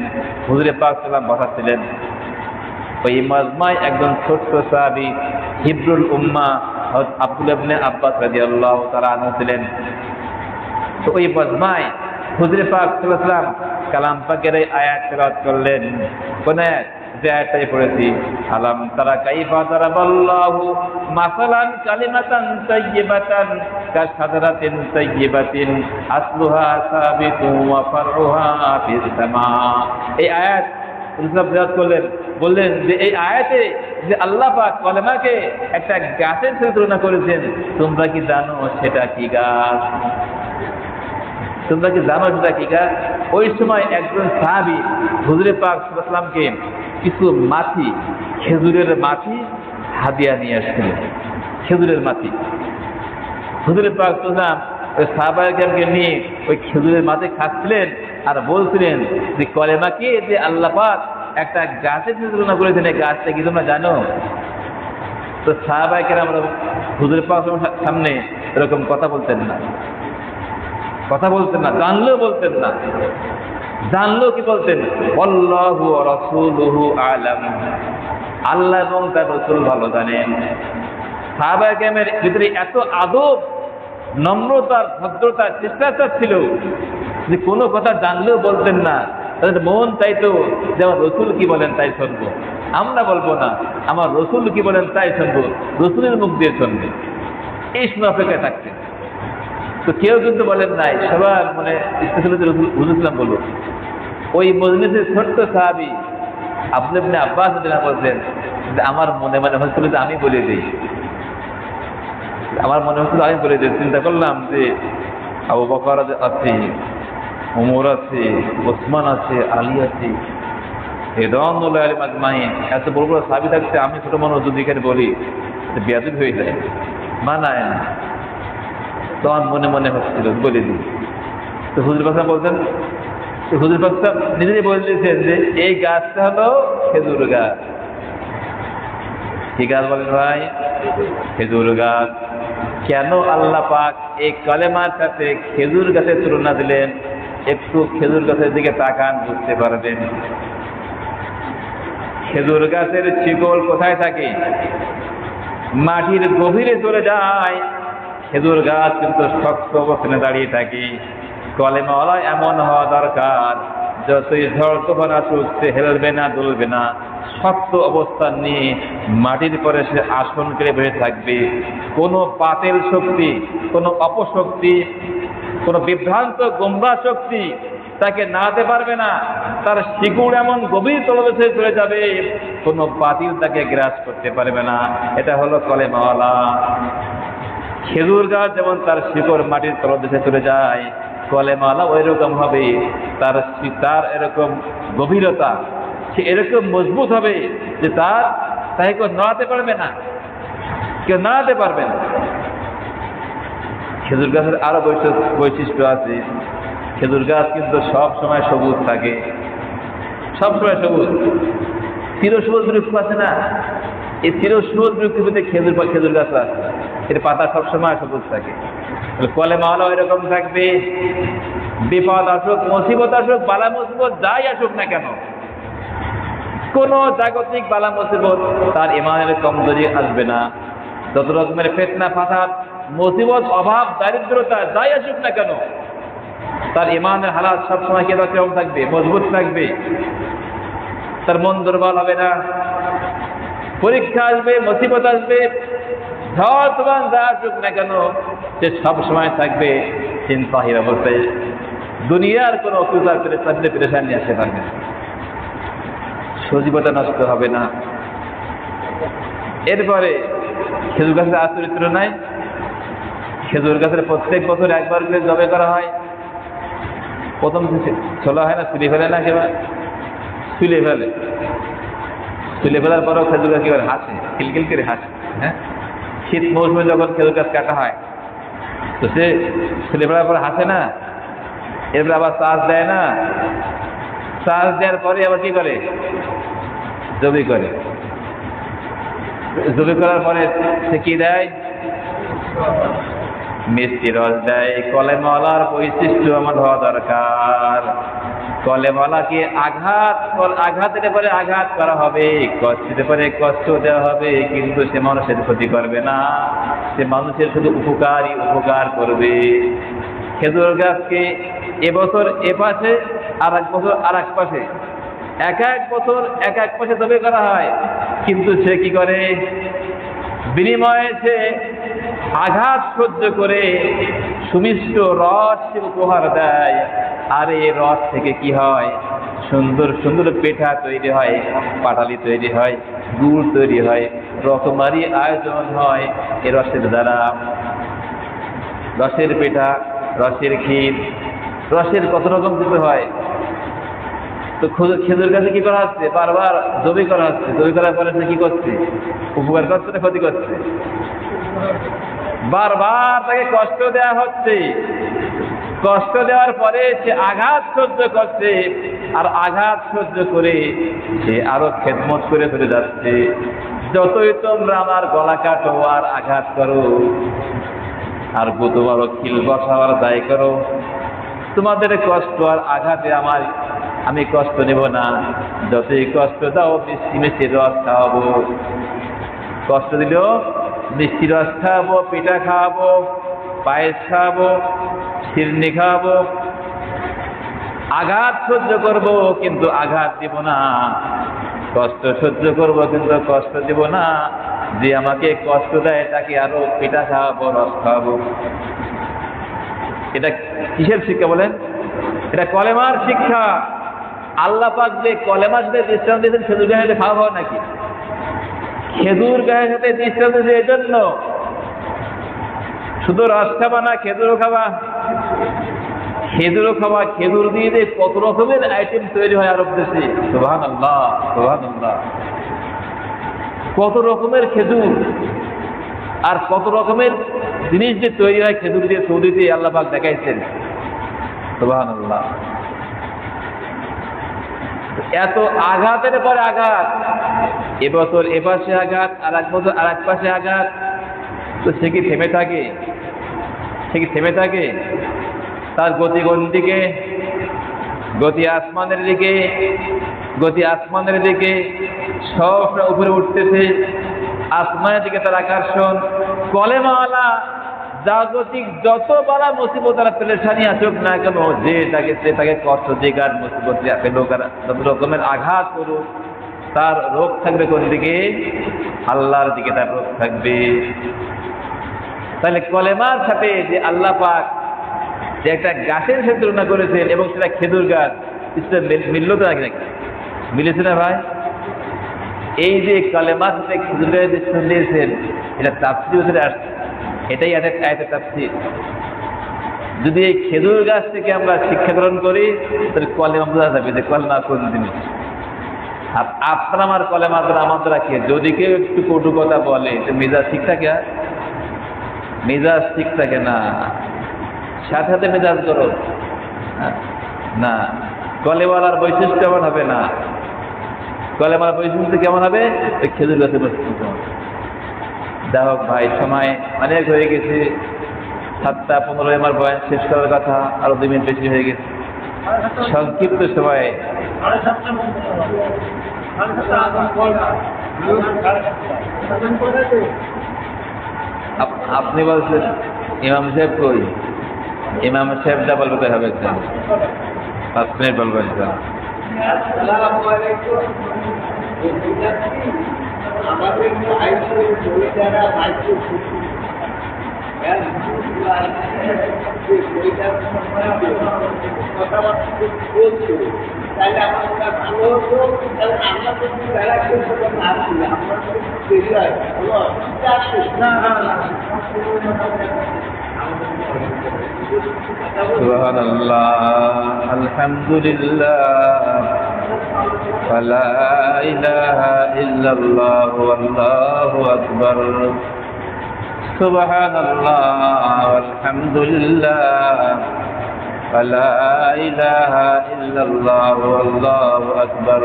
Speaker 1: হুজুরে পাক সাল্লাল্লাহু আলাইহি ওয়াসাল্লাম বসাচ্ছিলেন। ওই মাজমায় একজন ছোট্ট সাহাবী হিব্রুল উম্মাহ হযরত আব্দুল্লাহ ইবনে আব্বাস রাদিয়াল্লাহু তাআলা আনহু ছিলেন। তো ওই মাজমায় হুজুরে পাক সাল্লাল্লাহু আলাইহি ওয়াসাল্লাম কালাম পাকের এই আয়াত তেলাওয়াত করলেন। কোন যে আয়াতটাই পড়েছি, আলাম তারা কাইফা দারাবাল্লাহু মাসালান কালিমাতান তাইয়্যিবাতান কাশাদারাতিন তাইয়্যিবাতিন আসলুহা সাবিতুন ওয়া ফারউহা ফিস সামা। এই আয়াত তেলাওয়াত করলেন, বললেন যে এই আয়াতে যে আল্লাহ পাক কলেমাকে একটা গাছের সাথে তুলনা করেছেন, তোমরা কি জানো সেটা কি গাছ? তোমরা কি জানো সেটা কি গাছ? ওই সময় একজন সাহাবী হুজুরে পাক সাল্লাল্লাহু আলাইহি ওয়াসাল্লামকে কিছু মাটি, খেজুরের মাটি হাদিয়া নিয়ে আসছিলেন। খেজুরের মাটি হুজুরে পাক সাল্লাল্লাহু আলাইহি ওয়াসাল্লাম ওই সাহাবায়ে কেরামকে নিয়ে ওই খেজুরের মাটি খাচ্ছিলেন আর বলছিলেন যে কলেমাকে যে আল্লাহ পাক একটা গাছের সাথে তুলনা করেছেন, এই গাছটা কি তোমরা জানো? তো সাহাবায়ে কেরাম হুজুরে পাক সাল্লাল্লাহু আলাইহি ওয়াসাল্লামের সামনে এরকম কথা বলতেন না, জানলেও বলতেন না। জানলেও কি বলতেন? আল্লাহু ওয়া রাসূলুহু আ'লাম, আল্লাহ এবং তার রাসূল ভালো জানেন। সাহাবায়ে কেরামের ভিতরে এত আদব, নম্রতা, ভদ্রতা, শিষ্টাচার ছিল যে কোনো কথা জানলেও বলতেন না, তাদের মন চাইতো যে আমার রসুল কি বলেন তাই শুনবো। আমরা বলবো না, আমার রসুল কি বলেন তাই শুনবো, রসুলের মুখ দিয়ে শুনবে, এই সময় অপেক্ষায় থাকতেন। তো কেউ কিন্তু বলেন নাই, সবার মানে ইচ্ছা ছিল যে হুজুর সাল্লাম বলুন। ওই মজলিসের ছোট্ট সাহাবী আব্দুল্লাহ ইবনে আব্বাস রাদিয়াল্লাহু আনহু বলছেন যে আমার মনে মনে হচ্ছিল যে আমি বলে দিই, আমার মনে হচ্ছিল আমি বলে দিই। চিন্তা করলাম যে আবু বকর আছে, ওমর আছে, ওসমান আছে, আলী আছে, রিদওয়ানুল্লাহি আলাইহিম আজমাইন, এত বড় বড় সাহাবী থাকতে আমি ছোট মানুষ যদি এখানে বলি বেয়াদবি হয়ে যায়, মানায় না। তো আমার মনে মনে হচ্ছিল বলে দিই। তো হুজুর পাক বলছেন, হুজুর পাক নিজেই বলে দিয়েছেন যে এই গাছটা হলো খেজুর গাছ। কি গাছ বলেন ভাই? খেজুর গাছ। কেন আল্লাহ পাক এই কালেমার সাথে খেজুর গাছের তুলনা দিলেন? একটু খেজুর গাছের দিকে তাকান, বুঝতে পারবেন। খেজুর গাছের শিকড় কোথায় থাকে? মাটির গভীরে চলে যায়। খেজুর গাছ কিন্তু শক্ত অবস্থানে দাঁড়িয়ে থাকে। কলেমাওয়ালা এমন হওয়া দরকার, যতই ঝড় তুফান আসুক সে হেলবে না, দুলবে না, শক্ত অবস্থান নিয়ে মাটির পরে সে আসন করে বসে থাকবে। কোনো বাতিল শক্তি, কোনো অপশক্তি, কোনো বিভ্রান্ত গোমরাহ শক্তি তাকে নাড়াতে পারবে না। তার শিকড় এমন গভীর তলদেশে চলে যাবে, কোনো বাতিল তাকে গ্রাস করতে পারবে না। এটা হলো কলেমাওয়ালা। খেজুর গাছ যেমন তার শিকড় মাটির তলদেশে চলে যায়, কলেমাওয়ালা ওই রকম হবে। তার এরকম গভীরতা, সে এরকম মজবুত হবে যে তাকে কেউ নাড়াতে পারবে না, কেউ নাড়াতে পারবে না। খেজুর গাছের আরো বৈশিষ্ট্য আছে। খেজুর গাছ কিন্তু সব সময় সবুজ থাকে, সব সময় সবুজ। চিরসবুজ বৃক্ষ আছে না, এই চিরসবুজ বৃক্ষের মধ্যে খেজুর গাছ আছে, এর পাতা সবসময় সবুজ থাকে। কলেমাওয়ালা ওই রকম থাকবে। বিপদ আসুক, মুসিবত আসুক, বালা মুসিবত যাই আসুক না কেন, কোন জাগতিক বালা মুসিবত তার ইমানের কমজোরি আসবে না। যত রকমের ফিতনা ফাসাদ, মুসিবত, অভাব, দারিদ্রতা যাই আসুক না কেন, তার ইমানের হালাত সবসময় কিরকম থাকবে? মজবুত থাকবে। তার মন দুর্বল হবে না। পরীক্ষা আসবে, মুসিবত আসবে, ঝড় তুফান যা আসুক না কেন, সে সব সময় থাকবে চিন্তাহীন অবস্থায়। দুনিয়ার কোনো অসুবিধার পেরেশানি আসতে পারবে না, সজীবতা নষ্ট হবে না। এরপরে খেজুর গাছের আর চরিত্র নাই। খেজুর গাছের প্রত্যেক বছর একবার করে জবে করা হয়। প্রথম ছোলা হয় না, চুলি ফেলে না, একেবারে চুলে ফেলে। চুলে ফেলার পরেও খেজুর গাছ কি করে হাসে, খিলখিল করে হাসে। হ্যাঁ, শীত মৌসুমে যখন খেজুর গাছ কাটা হয়, তো সে চুলে ফেলার পর হাসে না, এরপরে আবার চাষ দেয় না, চাষ দেওয়ার পরে আবার কি করে? জবি করে। জবি করার পরে সে কি দেয়? মিষ্টি রস দেয়। কলেমাওয়ালার বৈশিষ্ট্য আমার হওয়া দরকার। কলেমাওয়ালাকে আঘাত দিতে পারে আঘাত করা হবে, কষ্ট দিতে পারে কষ্ট দেওয়া হবে, কিন্তু সে মানুষের ক্ষতি করবে না, সে মানুষের শুধু উপকার করবে। খেজুর গাছকে এবছর এ পাশে, আর এক বছর আর এক পাশে, এক বছর এক পাশে তবে করা হয়, কিন্তু সে কি করে? বিনিময়ে সে আঘাত সহ্য করে সুমিষ্ট রস উপহার দেয়। আর এই রস থেকে কি হয়? সুন্দর সুন্দর পিঠা তৈরি হয়, পাটালি তৈরি হয়, গুড় তৈরি হয়, রকমারি আয়োজন হয় এই রসের দ্বারা। রসের পিঠা, রসের ক্ষীর, রসের কত রকম কিছু হয়। তো খেজুর গাছে কি করা হচ্ছে? বারবার জবি করা হচ্ছে। জবি করার পরে সে কি করছে? উপকার করছে না ক্ষতি করছে? বারবার তাকে কষ্ট দেওয়া হচ্ছে। কষ্ট দেওয়ার পরে সে আঘাত সহ্য করছে, আর আঘাত সহ্য করে সে আরো খেদমত করে চলে যাচ্ছে। যতই তোমরা আমার গলা কাটো আর আঘাত করো, আর তোমারও খিল বসাবার দায় করো, তোমাদের কষ্ট আর আঘাতে আমি কষ্ট নেব না। যতই কষ্ট দাও, মিষ্টি মিষ্টি রস খাওয়াবো। কষ্ট দিলেও মিষ্টি রস খাওয়াবো, পিঠা খাওয়াবো, পায়েস খাওয়াবো, শিরনি খাওয়াবো, আঘাত সহ্য করব কিন্তু আঘাত দিব না, কষ্ট সহ্য করব কিন্তু কষ্ট দিব না, যে আমাকে কষ্ট দেয় তাকে আরো পিঠা খাওয়াবো, রস খাওয়াবো। এটা কিসের শিক্ষা বলেন? এটা কলেমার শিক্ষা। আল্লাহ পাক যে কলেমার সাথে দৃষ্টান্ত দিয়েছেন খেজুর গাছের সাথে খাওয়া হয় নাকি? খেজুর গাছের সাথে দৃষ্টান্ত দিয়ে এই জন্য শুধু রস খাবা না, খেজুরও খাবা, খেজুরও খাওয়া, খেজুর দিয়ে যে কত রকমের আইটেম তৈরি হয় আরব দেশে, সুবহানাল্লাহ সুবহানাল্লাহ। কত রকমের খেজুর আর কত রকমের জিনিস যে তৈরি হয় খেজুর দিয়ে সৌদিতে আল্লাহ পাক দেখাইছেন, সুবহানাল্লাহ। এত আঘাতের পরে আঘাত, এবছর এপাশে আঘাত, আর এক বছর আর এক পাশে আঘাত, তো সে কি থেমে থাকে? সে কি থেমে থাকে? তার গতি কোন দিকে? গতি আসমানের দিকে, গতি আসমানের দিকে, সব উপরে উঠতেছে, আসমানের দিকে তার আকর্ষণ। কলেমাওয়ালা জাগতিক যত বড় মুসিবত আর পেরেশানি আসুক না কেন, যে তাকে কষ্ট দিক আর মুসিবত পেলুক আর যত রকমের আঘাত করুক, তার রোগ থাকবে কোন দিকে? আল্লাহর দিকে তার রোগ থাকবে। তাহলে কলেমার সাথে যে আল্লাহ পাক যে একটা গাছের সাথে তুলনা করেছেন এবং সেটা খেজুর গাছ, সেটা মিলল তো নাকি? মিলেছে না ভাই? এই যে কলেমার সাথে খেজুর গাছ দিয়েছেন, এটা তাফসীরে আসছে, এটাই আয়াতের তাফসীর। যদি এই খেজুর গাছ থেকে আমরা শিক্ষা গ্রহণ করি তাহলে কলেমা বোঝা যাবে যে কলেমা কোন জিনিস। আর আপনার আমার কলেমা দ্বারা আমাদের রাখে, যদি কেউ একটু কটু কথা বলে তো মেজাজ ঠিক থাকে? মেজাজ ঠিক থাকে না, সাথে সাথে মেজাজ করো না। কলেমালার বৈশিষ্ট্য কেমন হবে না? কলেমালার বৈশিষ্ট্য কেমন হবে? খেজুর গাছের বৈশিষ্ট্য। যাই হোক ভাই, সময় অনেক হয়ে গেছে, 7:15 আমার বয়ান শেষ করার কথা, আরো 2 মিনিট বেশি হয়ে গেছে। সংক্ষিপ্ত সময়ে আপনি বলছেন ইমাম সাহেব কই? ইমাম সাহেবটা বলতে হবে, 5 মিনিট বলবো।
Speaker 2: আমাদের কথাবার্তা বলছিল, তাহলে আমার ভালো হতো। কারণ আমরা তো বেড়া করতে আসছি, আমরা তো দেরি হয়।
Speaker 1: সুবহানাল্লাহ, আলহামদুলিল্লাহ, লা ইলাহা ইল্লাল্লাহ, আল্লাহু আকবার। সুবহানাল্লাহ, আলহামদুলিল্লাহ, লা ইলাহা ইল্লাল্লাহ, আল্লাহু আকবার।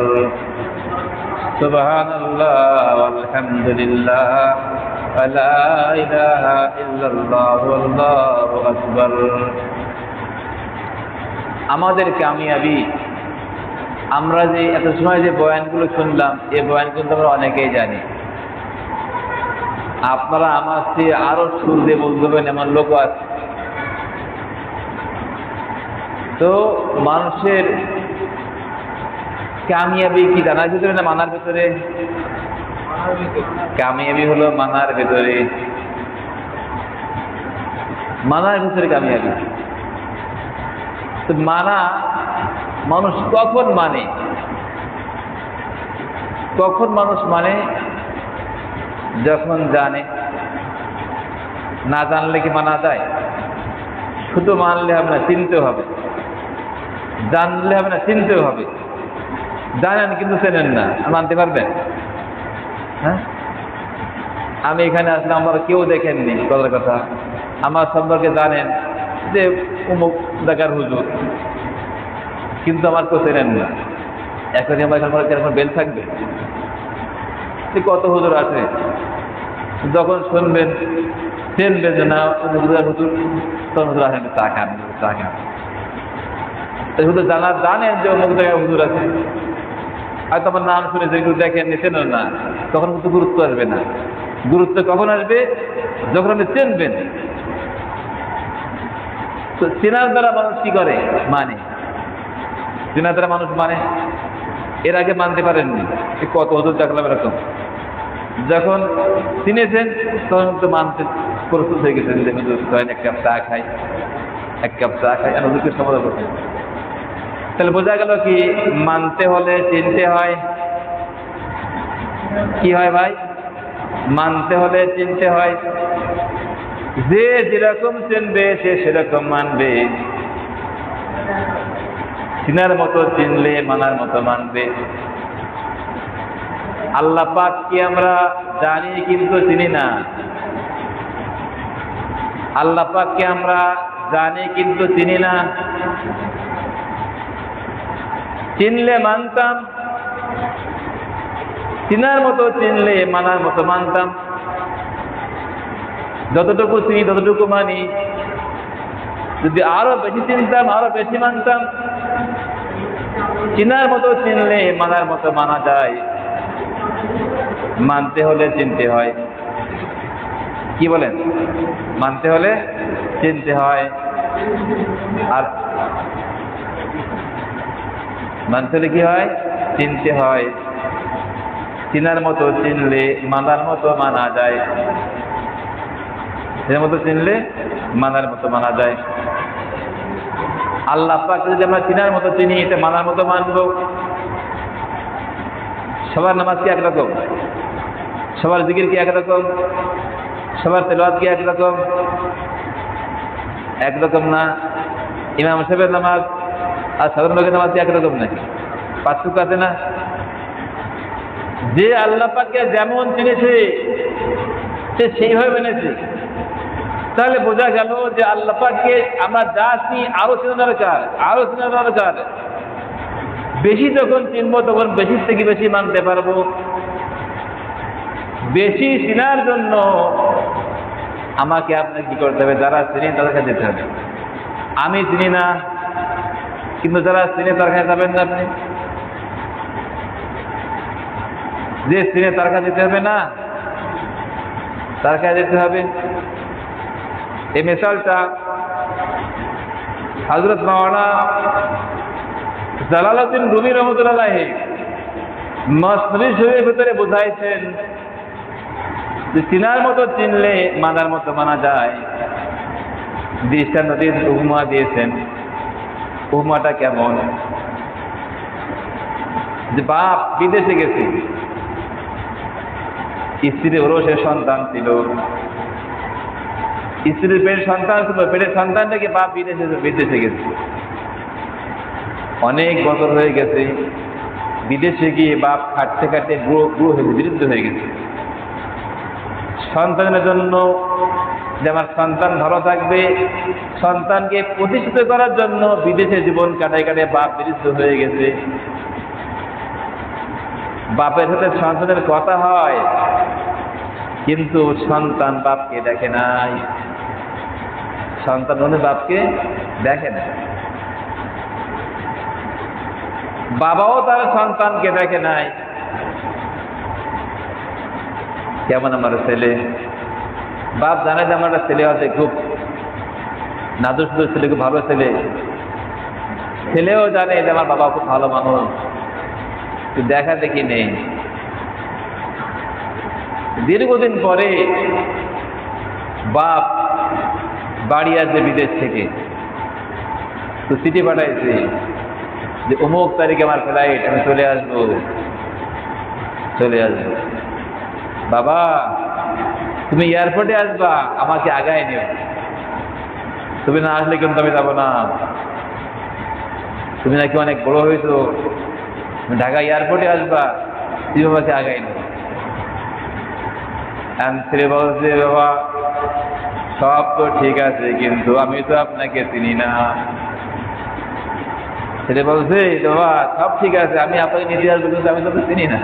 Speaker 1: সুবহানাল্লাহ, আলহামদুলিল্লাহ, লা ইলাহা ইল্লাল্লাহ, আল্লাহু আকবার। আমাদের কামিয়াবি, আমরা যে এত সময় যে বয়ানগুলো শুনলাম, এই বয়ান কিন্তু আমরা অনেকেই জানি। আপনারা আমার চেয়ে আরো সুর দিয়ে বলতে পারেন এমন লোক আছে। তো মানুষের কামিয়াবি কি জানার ভিতরে না মানার ভিতরে? কামিয়াবি হলো মানার ভিতরে, মানার ভিতরে কামিয়াবি। তো মানা, মানুষ কখন মানে? কখন মানুষ মানে? যখন জানে। না জানলে কি মানা যায়? শুধু মানলে হবে না, চিনতেও হবে। জানলে হবে না, চিনতেও হবে। জানেন কিন্তু চেনেন না, মানতে পারবেন? হ্যাঁ, আমি এখানে আসলে আমার কেউ দেখেননি, কথার কথা। আমার সম্পর্কে জানেন যে অমুক জায়গার হুজুর, কিন্তু আমার কেউ চেনেন না। এখনই আমার এখানে বেল থাকবে? কত হুজুর আছে, যখন শুনবেন চেনবেন যে না হুজুর, তখন হুজুর আসেন, চা খান, চা খান। হুজুর জানেন যে অমুক জায়গায় হুজুর আছে, হয়তো আমার নাম শুনে যেগুলো দেখেন চেনেন না, তখন কিন্তু গুরুত্ব আসবে না। গুরুত্ব কখন আসবে? যখন আপনি চেনবেন। তো চেনার দ্বারা মানুষ কি করে? মানে। জিনা দ্বারা মানুষ মানে, এর আগে মানতে পারেননি, কত হুজুর দেখলাম এরকম। যখন চিনেছেন তখন তো মানতে প্রস্তুত হয়ে গেছেন যে হুজুর এক কাপ চা খাই, এক কাপ চা খাই, আর হুজুরকে সমাধান করতেন। তাহলে বোঝা গেল কি, মানতে হলে চিনতে হয়। কি হয় ভাই? মানতে হলে চিনতে হয়। যে যেরকম চিনবে সে সেরকম মানবে, চিনার মতো চিনলে মানার মতো মানবে। আল্লাহ পাককে আমরা জানি কিন্তু চিনি না। আল্লাহ পাককে আমরা জানি কিন্তু চিনি না। চিনলে মানতাম, চিনার মতো চিনলে মানার মতো মানতাম। যতটুকু চিনি ততটুকু মানি, যদি আরো বেশি চিনতাম আরো বেশি মানতাম। চিনার মতো চিনলে মানার মতো মানা যায়, মানতে হলে চিনতে হয়। কি বলেন? মানতে হলে চিনতে হয়, আর মানতে হলে কি হয়? চিনতে হয়। চিনার মতো চিনলে মানার মতো মানা যায়, চিনার মতো চিনলে মানার মতো মানা যায়। আল্লাহ পাক যদি আমরা চিনার মতো চিনি, এটা মানার মতো মানবো। সবার নামাজ কি একরকম? সবার জিকির কি একরকম? সবার তেলাওয়াত কি একরকম? একরকম না। ইমাম সাহেবের নামাজ আর সাধারণ লোকের নামাজ কি একরকম নাকি? পার্থক্য আছে না? যে আল্লাহ পাককে যেমন চিনেছে সে সেইভাবে মেনেছে। তাহলে বোঝা গেল যে আল্লাহ পাককে আমরা যা চিনি আরো চেনা দরকার, আরো চেনা দরকার। বেশি যখন চিনবো তখন বেশির থেকে বেশি মানতে পারবো। বেশি চিনার জন্য আমাকে আপনাকে কি করতে হবে? যারা চিনি তাদের কাছে যেতে হবে। আমি চিনি না, কিন্তু যারা চিনে তার কাছে যাবেন না আপনি? যে চিনে তার কাছে যেতে হবে না? তার কাছে যেতে হবে। এই মিসালটা হযরত মাওলানা জালালউদ্দিন রুমি রহমাতুল্লাহ আলাইহি মসনবী শরীফের ভিতরে বোঝাইছেন যে চিনার মতো চিনলে মানার মতো মানা যায়। দৃষ্টান্ত দিয়ে উপমা দিয়েছেন। উপমাটা কেমন? যে বাপ বিদেশে গেছে, স্ত্রীর ওরসে সন্তান ছিল, স্ত্রীর পেটের সন্তান ছিল, পেটের সন্তানটাকে বাপ বিদেশে গেছে। অনেক বছর হয়ে গেছে, বিদেশে গিয়ে বাপ খাটতে খাটতে বুড়ো হয়ে বিরুদ্ধ হয়ে গেছে। সন্তানের জন্য যে আমার সন্তান ভালো থাকবে, সন্তানকে প্রতিষ্ঠিত করার জন্য বিদেশে জীবন কাটায় কাটায় বাপ বিরুদ্ধ হয়ে গেছে। বাপের সাথে সন্তানের কথা হয়, কিন্তু সন্তান বাপকে দেখে নাই। সন্তান মনে বাপকে দেখে না। বাবাও তার সন্তানকে দেখে নাই। কেমন আমার ছেলে? বাপ জানে যে আমার ছেলে আছে খুব নাদুর সুদূর ছেলে, খুব ভালো ছেলে। ছেলেও জানে যে আমার বাবা খুব ভালো মানুষ, কিন্তু দেখা দেখি নেই। দীর্ঘদিন পরে বাপ বাড়ি আসবে বিদেশ থেকে, তো চিঠি পাঠাইছে যে অমুক তারিখে আমার ফ্লাইট, আমি চলে আসবো। বাবা তুমি এয়ারপোর্টে আসবা, আমাকে আগায় নিও, তুমি না আসলে কিন্তু আমি যাবো না। তুমি নাকি অনেক বড় হয়েছো, তুমি ঢাকা এয়ারপোর্টে আসবা, তুমি আমাকে আগায় নিও। ছেলে বলছে বাবা সব তো ঠিক আছে, কিন্তু আমি তো আপনাকে চিনি না। ছেলে বলছে বাবা সব ঠিক আছে, আমি আপনাকে নিতে আসবো, কিন্তু আমি তো চিনি না।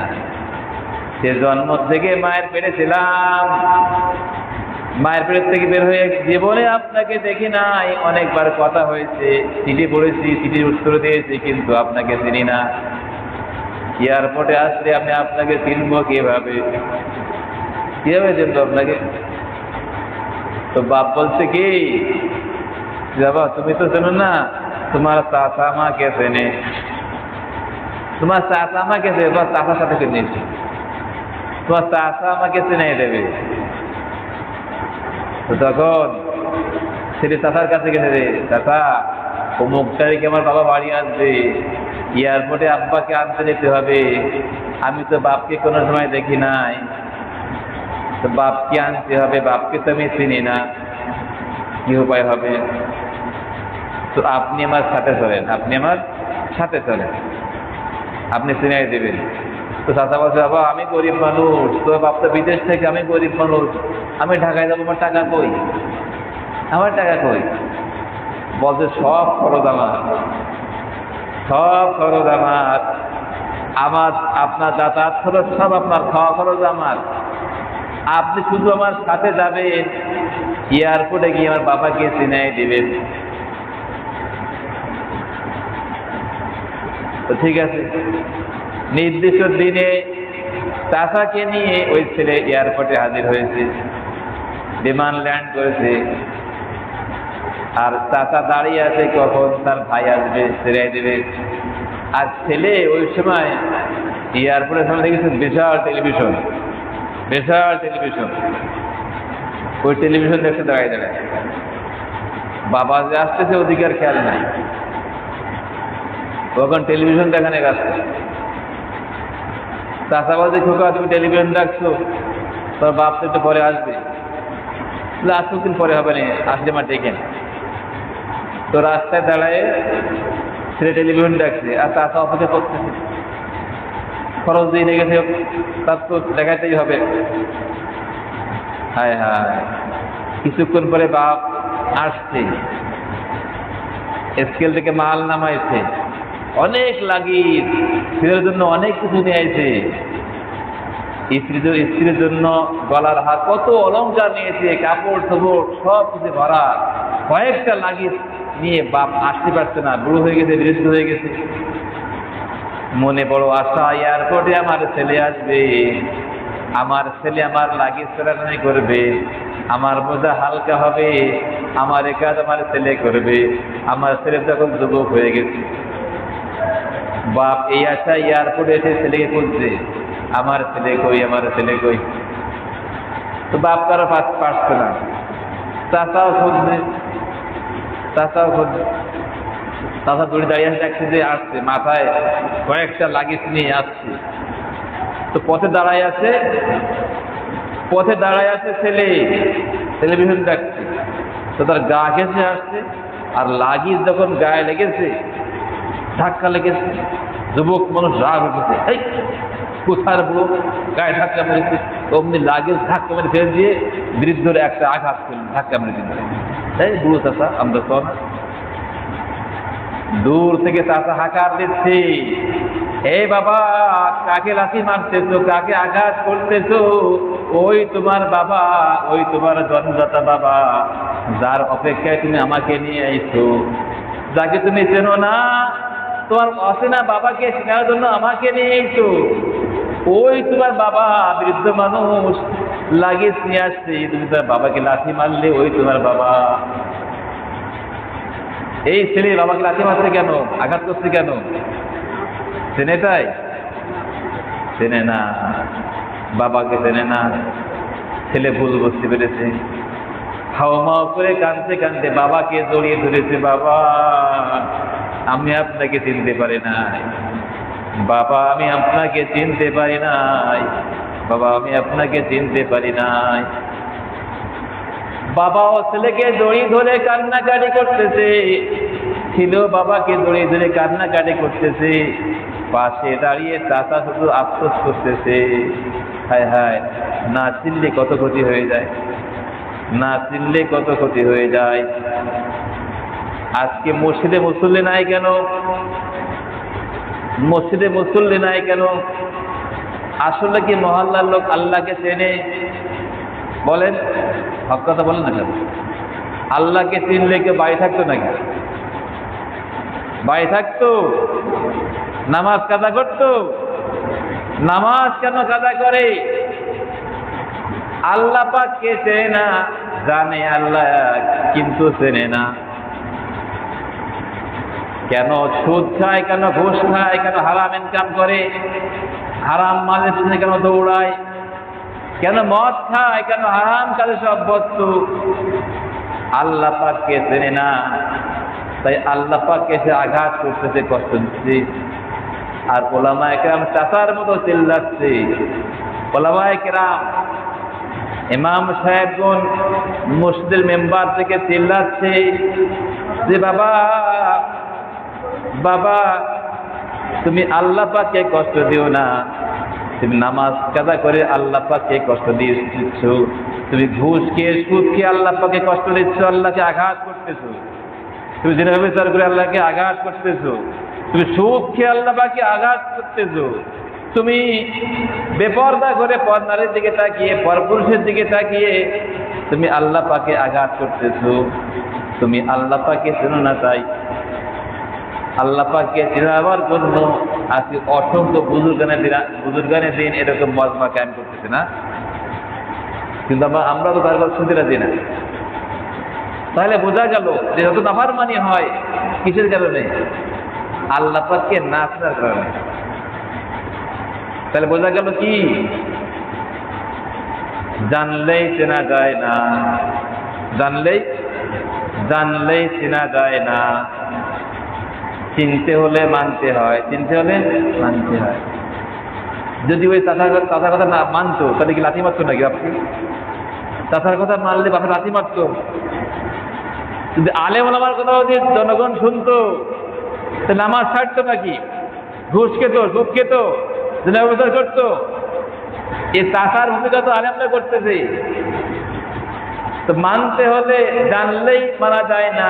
Speaker 1: সে জন্ম থেকে মায়ের পেটে ছিলাম, মায়ের পেট থেকে বের হয়ে জীবনে আপনাকে দেখি নাই। অনেকবার কথা হয়েছে, চিঠি পড়েছি, চিঠির উত্তর দিয়েছি, কিন্তু আপনাকে চিনি না। এয়ারপোর্টে আসলে আমি আপনাকে চিনবো কিভাবে? কিভাবে চিনবো আপনাকে? তো বাপ বলছে কি, বাবা তুমি তো চেনো না, তোমার চাচা আমাকে চেনে। তোমার চাচা আমাকে দেবে, তোমার চাচার সাথে করে নিয়েছি, তোমার চাচা আমাকে চিনিয়ে দেবে। তো তখন ছেলে চাচার কাছে গেছে, রে চাচা অমুক তারিখে আমার বাবা বাড়ি আসবে, এয়ারপোর্টে আব্বাকে আনতে যেতে হবে, আমি তো বাপকে কোনো সময় দেখি নাই, তো বাপকে আনতে হবে, বাপকে তো আমি চিনি না, কি উপায় হবে? তো আপনি আমার সাথে চলেন, আপনি আমার সাথে চলেন, আপনি চিনাই দেবেন। তো চাচা বলছে, বাবা আমি গরিব মানুষ, তো বাপ তো বিদেশ থেকে, আমি গরিব মানুষ, আমি ঢাকায় যাবো, আমার টাকা কই, আমার টাকা কই? বলছে সব খরচ আমার, সব খরচ আমার, আমার আপনার যাতায়াত খরচ সব আপনার, খাওয়া খরচ আমার, আপনি শুধু আমার সাথে যাবেন, এয়ারপোর্টে গিয়ে আমার বাবাকে চিনাই দিবেন। তো ঠিক আছে, নির্দিষ্ট দিনে চাচাকে নিয়ে ওই ছেলে এয়ারপোর্টে হাজির হয়েছে, বিমান ল্যান্ড করেছে, আর চাচা দাঁড়িয়ে আছে কখন তার ভাই আসবে, ছেড়ে দেবে। আর ছেলে ওই সময় এয়ারপোর্টের সামনে দেখেছে বিশাল টেলিভিশন, বিশাল টেলিভিশন, ওই টেলিভিশন দেখতে দাঁড়িয়ে দাঁড়ায়। বাবা যে আসতেছে ওদিকে আর খেয়াল নাই, তখন টেলিভিশন দেখানে ব্যস্ত। চাচা বলছে, খোকা তুমি টেলিভিশন দেখছো, তোর বাপ তো একটু পরে আসবে। আসুক দিন পরে হবে না, আসলে আমার ডেকেন। তো রাস্তায় দাঁড়ায় ছেলে টেলিভিশন দেখছে, আর চাচা অপেক্ষা করতেছে, খরচ দিয়ে লেগেছে, তার তো দেখাতেই হবে। হায় হায়, কিছুক্ষণ পরে বাপ আসছে, স্কেল থেকে মাল নামাইছে, অনেক লাগেজ, ছেলের জন্য অনেক কিছু নিয়ে আইছে, স্ত্রীর জন্য গলার হার, কত অলংকার নিয়েছে, কাপড় চোপড় সব কিছু ভরা, কয়েকটা লাগেজ নিয়ে বাপ আসতে পারছে না, বুড়ো হয়ে গেছে, বৃদ্ধ হয়ে গেছে। মনে বড় আশা, এয়ারপোর্টে আমার ছেলে আসবে, আমার ছেলে আমার লাগেজ ফেরানি করবে, আমার বোঝা হালকা হবে, আমার কাজ আমার ছেলে করবে। আমার ছেলে তখন যুবক হয়ে গেছে। বাপ এই আশা এয়ারপোর্টে এসে ছেলেকে খুঁজছে, আমার ছেলে কই, আমার ছেলে কই। তো বাপ কারো পারছে না, চাচাও খুঁজছে, চাচাও খুঁজছে, চাচা দৌড়ে দাঁড়িয়ে দেখছে যে আসছে, মাথায় কয়েকটা লাগেজ নিয়ে আসছে। তো পথে দাঁড়ায় আছে, পথে দাঁড়ায় আছে ছেলে, টেলিভিশন দেখছে। তো তার গা ঘেঁষে আসছে, আর লাগেজ যখন গায়ে লেগেছে, ধাক্কা লেগেছে, যুবক মানুষ রাগ উঠেছে, এই কোথার বুড়ো, গায়ে ধাক্কা মেরেছে। অমনি লাগেজ ধাক্কা মেরে ফেলে দিয়ে বৃদ্ধর একটা আঘাত করলেন, ধাক্কা মেরে দিলেন। এই বুড়ো চাচা, আমরা তো না। দূর থেকে চাচা হাঁকার দিচ্ছে, হে বাবা, কাকে লাথি মারতেছো, কাকে আঘাত করতেছো? ওই তোমার বাবা, ওই তোমার জন্মদাতা বাবা, যার অপেক্ষায় তুমি আমাকে নিয়ে আইছো, যাকে তুমি চেনো না, তোমার অচেনা বাবাকে চেনার জন্য আমাকে নিয়ে আইছো। ওই তোমার বাবা, বৃদ্ধ মানুষ, লাগেজ নিয়ে আসছে, তুমি তোমার বাবাকে লাথি মারলে, ওই তোমার বাবা। এই ছেলে বাবাকে লাথি মারছে কেন, আঘাত করছে কেন? চেনে তাই? চেনে না, বাবাকে চেনে না। ছেলে ভুল বুঝতে পেরেছে, হাওমাও করে কাঁদতে কাঁদতে বাবাকে জড়িয়ে ধরেছে। বাবা, আমি আপনাকে চিনতে পারি নাই, বাবা আমি আপনাকে চিনতে পারি নাই, বাবা আমি আপনাকে চিনতে পারি নাই। বাবা ও ছেলেকে জড়িয়ে ধরে কান্নাকাটি করতেছে, ছিল বাবাকে জড়িয়ে ধরে কান্নাকাটি করতেছে। পাশে দাঁড়িয়ে চাচা শুধু আফসোস করতেছে, হায় হায়, না চিনলে কত ক্ষতি হয়ে যায়, না চিনলে কত ক্ষতি হয়ে যায়। আজকে মসজিদে মুসল্লি নাই কেন? মসজিদে মুসল্লি নাই কেন? আসলে কি মহল্লার লোক আল্লাহকে চেনে? বলেন, হক কথা বলেন না কেন? আল্লাহকে চিনলে কেউ বাড়ি থাকতো নাকি? বাড়ি থাকতো? নামাজ কাজা করতো? নামাজ কেন কাজা করে? আল্লাহ পাক কে চেনে না? জানে আল্লাহ, কিন্তু চেনে না। কেন সুদ খায়, কেন ঘুষ খায়, কেন হারাম ইনকাম করে, হারাম মালের পিছনে কেন দৌড়ায়, কেন মদ খায়, কেন হারাম কাজে সব অভ্যস্ত? আল্লাহ পাককে চেনে না, তাই আল্লাহ পাককে সে আঘাত করতেছে, কষ্ট দিচ্ছে। আর ওলামায়ে কেরাম চাচার মতো চিল্লাচ্ছে। ওলামায়ে কেরাম, ইমাম সাহেবগণ মসজিদের মেম্বার থেকে চিল্লাচ্ছে যে বাবা বাবা, তুমি আল্লাহ পাককে কষ্ট দিও না, তুমি নামাজ কাজা করে আল্লাহ পাককে কষ্ট দিচ্ছ, তুমি ঘুষ খেয়ে সুদ খেয়ে আল্লাহ পাককে কষ্ট দিচ্ছ, আল্লাহকে আঘাত করতেছো, তুমি জিনা বিচার করে আল্লাহকে আঘাত করতেছো, তুমি সুদ খেয়ে আল্লাহ পাককে আঘাত করতেছো, তুমি বেপরদা করে পরনারীর দিকে তাকিয়ে, পরপুরুষের দিকে তাকিয়ে তুমি আল্লাহ পাকে আঘাত করতেছো। তুমি আল্লাহ পাকে চেনো না, তাই আল্লাহ পাককে চেনাবার জন্য আজকে অসংখ্য বুজুর্গানের দিন এরকম মজমা কায়েম করতেছে না, কিন্তু আমরা তো তার কথা শুনতে রাজি না। তাহলে বোঝা গেল যে যত নাফরমানি হয় কিসের কারণে? আল্লাহ পাককে না চেনার কারণে। তাহলে বোঝা গেল কি? জানলেই চেনা যায় না, জানলেই চেনা যায় না, চিনতে হলে মানতে হয়, চিনতে হলে মানতে হয়। যদি ওই চাচার কথা না মানতো তাহলে কি লাথি মারতো নাকি আপনি? চাচার কথা মানলে বাপের লাথি মারতো? যদি আলেম ওলামার কথা যদি জনগণ শুনতো তাহলে নামাজ ছাড়তো নাকি? ঘুষ খেতো, সুদ খেতো, জিনা ব্যবচার করতো? এই চাচার ভূমিকা তো আলেমরা করতেছে। তো মানতে হলে জানলেই মানা যায় না,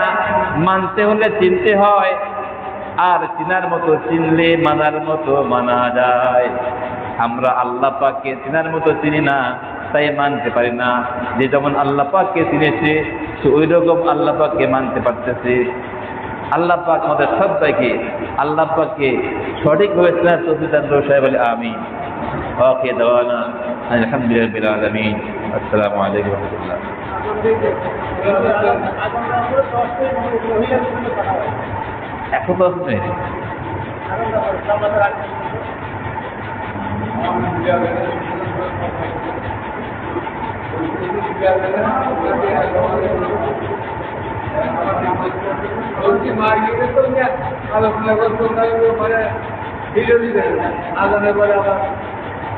Speaker 1: মানতে হলে চিনতে হয়, আর চিনার মতো চিনলে মানার মতো মানা যায়। আমরা আল্লাহ পাককে চিনার মতো চিনি না, তাই মানতে পারি না। যে যেমন আল্লাহ পাককে চিনেছে সে ওই রকম আল্লাহ পাককে মানতে পারতেছে। আল্লাহ পাক আমাদের সবাইকে আল্লাহ পাককে সঠিকভাবে চেনার তৌফিক দান করুন। সবাই বলে আমিন। ওকে দাওয়ানা আলহামদুলিল্লাহি রাব্বিল আলামিন। আসসালামু আলাইকুম ওয়া রাহমাতুল্লাহ। এখন তো নেই।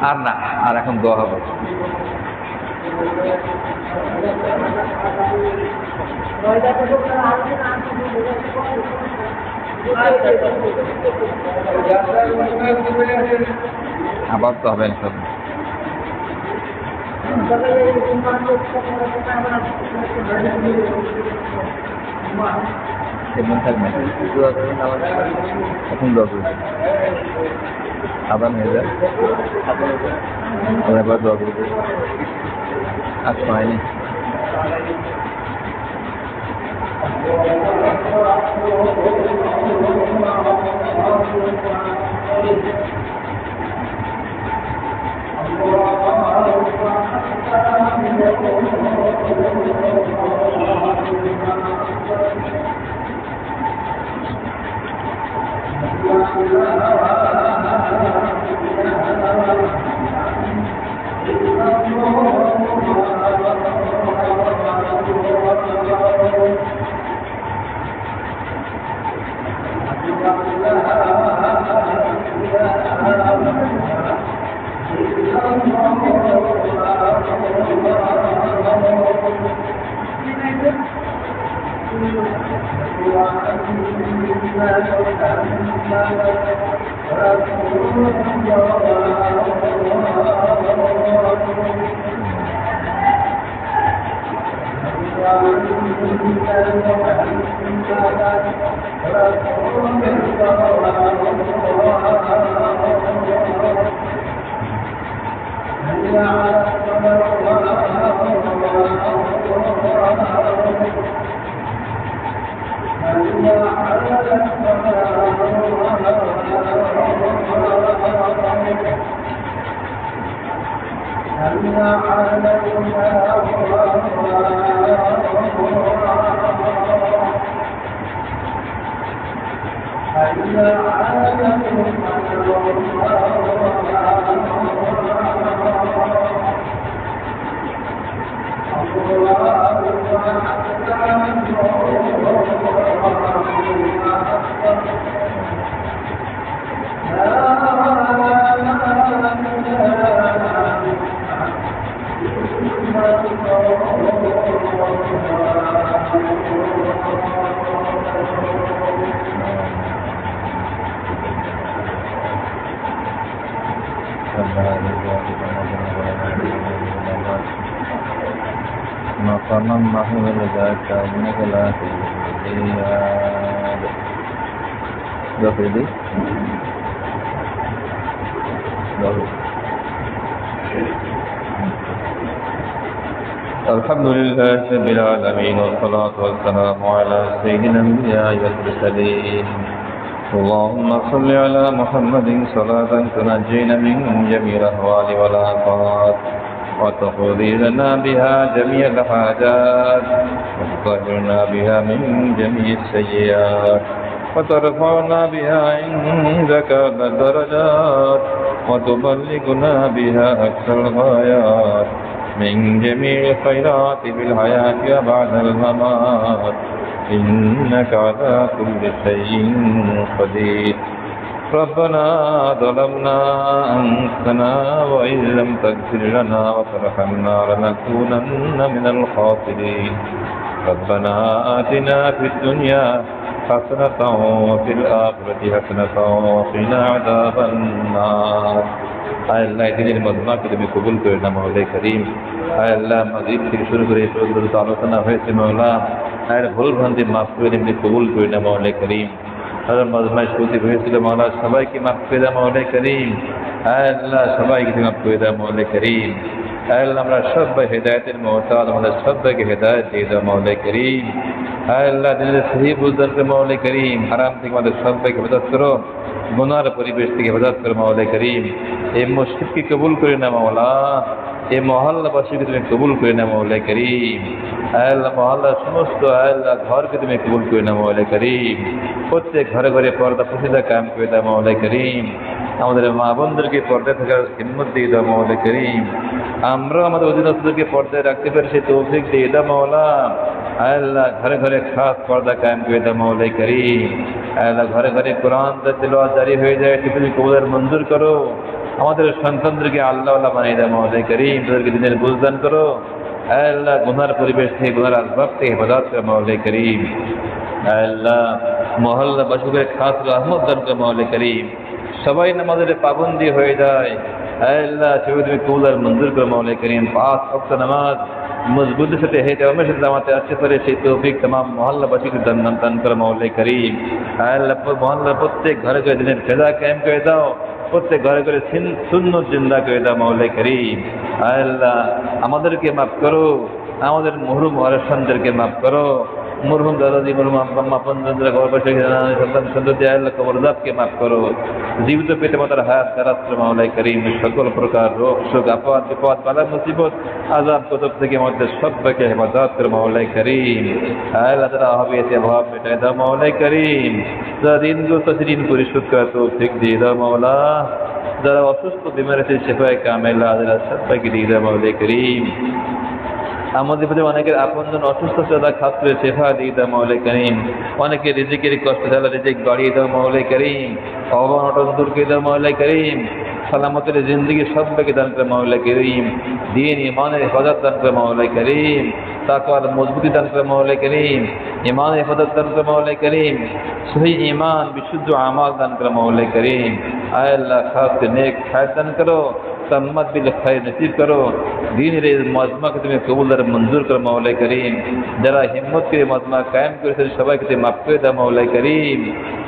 Speaker 1: আর না, আর এখন দোয়া হবে। আবার তো হবে সব। এমন থাকবে এখন দোয়া করবে, আবার হয়ে যায়, আবার দোয়া করবে। আর হয়নি। مقاما محمودا ذاك إنك لا تزيد دخلي الحمد لله رب العالمين والصلاة والسلام على سيدنا الأنبياء والمرسلين اللهم صل على محمد صلاة تنجينا من جميع الأهوال والآفات وتقضي لنا بها جميع الحاجات وتطهرنا بها من جميع السيئات وترفعنا بها عندك الدرجات وتبلغنا بها أقصى الغايات من جميع الخيرات في الحياة وبعد الممات إنك على كل شيء قدير ربنا ظلمنا أنفسنا وإن لم تغفر لنا وترحمنا لنكونن من الخاسرين ربنا آتنا في الدنيا حسنة وفي الآخرة حسنة وقنا عذاب النار আয় আল্লাহ দিনের মজমাকে তুমি কবুল করে নাও মাওলা করিম আয় আল্লাহ মাগরিব থেকে শুরু করে এই পর্যন্ত আলোচনা হয়েছে মাওলা আয় ভুল ভ্রান্তি মাফ করে তুমি কবুল করে নাও মাওলা করিম হাজার মজমায় শুরুতে হয়েছিল মাওলা সবাইকে মাফ করে দাও মাওলা করিম আয় আল্লাহ সবাইকে তুমি মাফ করে দাও মাওলা করিম আয় আল্লাহ আমরা সবাই হেদায়েতের মহতাজ আমাদের সবাইকে হেদায়েত দিয়ে দাও মাওলা করিম আয় আল্লাহ দিনের সহি বুঝদান করে মাওলা করিম হারাম থেকে আমাদের সবাইকে হেফাজত করো গুনার পরিবেশ থেকে হেফাজত করো মাওলা করিম এই মসজিদকে কবুল করে না মাওলা এই মহল্লাবাসীকে তুমি কবুল করে না মাওলা করিম আয় আল্লাহ মহল্লার সমস্ত আয় আল্লাহ ঘরকে তুমি কবুল করে না মাওলা করিম প্রত্যেক ঘরে ঘরে পর্দা প্রসিদ্ধা কায়েম করে দাও মাওলা করিম আমাদের মা বোনদেরকে পর্দায় থাকার হিম্মত দিয়ে দাও মাওলা করিম আমরা আমাদের অধীনস্থদেরকে পর্দায় রাখতে পারি সেই তৌফিক দিয়ে দাও মাওলা আয় আল্লাহ ঘরে ঘরে খাস পর্দা কায়েম করে দাও মাওলা করিম আয় আল্লাহ ঘরে ঘরে কোরআন তিলাওয়াত জারি হয়ে যায় তুমি কবুল মঞ্জুর করো আমাদের সন্তানদেরকে আল্লাহ বানিয়ে দাও মাওলা করিম তাদেরকে দিনের বুঝদান করো আয় আল্লাহ গুনার পরিবেশ থেকে গুনার আসবাব থেকে হেফাজত করো মাওলা করিম আয় আল্লাহ মহল্লাবাসীকে খাস রহমত দান করো মাওলা করিম সবাই নামাজের পাবন্দি হয়ে যায় আয় আল্লাহ সেভাবে তুমি কবুল মঞ্জুর করো মাওলা করিম 5 ওয়াক্ত নামাজ মজবুতের সাথে হেঁটে সাথে জামাতে আসতে পারে সেই তৌফিক तमाम মহল্লাবাসীকে দান করো মাওলা করিম আয় আল্লাহ মহল্লার প্রত্যেক ঘরে ঘরে দিনের ফেদা কায়েম করে দাও প্রত্যেক ঘরে ঘরে সুন্নত জিন্দা করে দাও মাওলা করিম আয় আল্লাহ আমাদেরকে মাফ করো আমাদের মহরুম ওয়ারিসদেরকে মাফ করো মরহুম দাদাজি মরহুম আম্মা পঞ্চন্দ্র গর্ভবতী সন্তান সন্ততি আল্লাহ কবরদাবকে মাফ করো জীবিত পেটে মাতার হায়াত দারাত্র মাওলা করিম সকল প্রকার রোগ শোক আপদ বিপদ বালা মুসিবত আযাব গজব থেকে আমাদের সবাইকে হেফাজত করো মাওলা করিম আল্লাহ তাআলা অভাবিয়াতে অভাব মেটায় দাও মাওলা করিম যারা ঋণগ্রস্ত ঋণ পরিশোধ করার তৌফিক দিয়ে দাও মাওলা যারা অসুস্থ বিমার আছে সেফায়ে কামেলা যারা সবাইকে দিয়ে দাও মাওলা করিম আমাদের মধ্যে অনেকের আপনজন অসুস্থ তারা খাস করে শেফা দিয়ে দাও মাওলা করিম অনেকে রিজিকের কষ্ট তাহলে রিজিক বাড়িয়ে দাও মাওলা করিম অবনটন দূর করে দাও মাওলা করিম সালামতের জিন্দগি সবাইকে দান করে মাওলা করিম দিন ইমানের হেফাজত দান করে মাওলা করিম তাকওয়ার মজবুতি দান করে মাওলা করিম ইমানের হেফাজত দান করে মাওলা করিম সহি ইমান বিশুদ্ধ আমাল দান করে মাওলা করিম আয় আল্লাহ খাস করে নেক খায়র দান করো सम्मत बिल खैर नसीब करो दीन रे मजमा के तुम्हें कबूल दर मंजूर करो मौला करीम जरा हिम्मत के मजमा कायम करे सबाई के माफ करे दा मौला करीम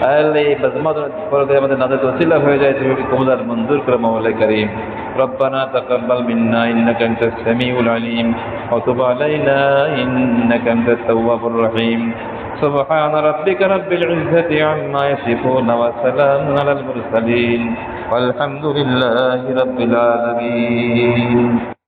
Speaker 1: अल्लाह मजमा पर दे मदद नजर वसीला हो जाए तुम्हें कबूल दर मंजूर करो मौला करीम रब्बना तक़ब्बल मिन्ना इन्नका अंतस समीउल अलीम व तुब अलैना इन्नका अंतत तव्वाबुर रहीम سبحان ربك رب العزة عما يصفون وسلام على المرسلين والحمد لله رب العالمين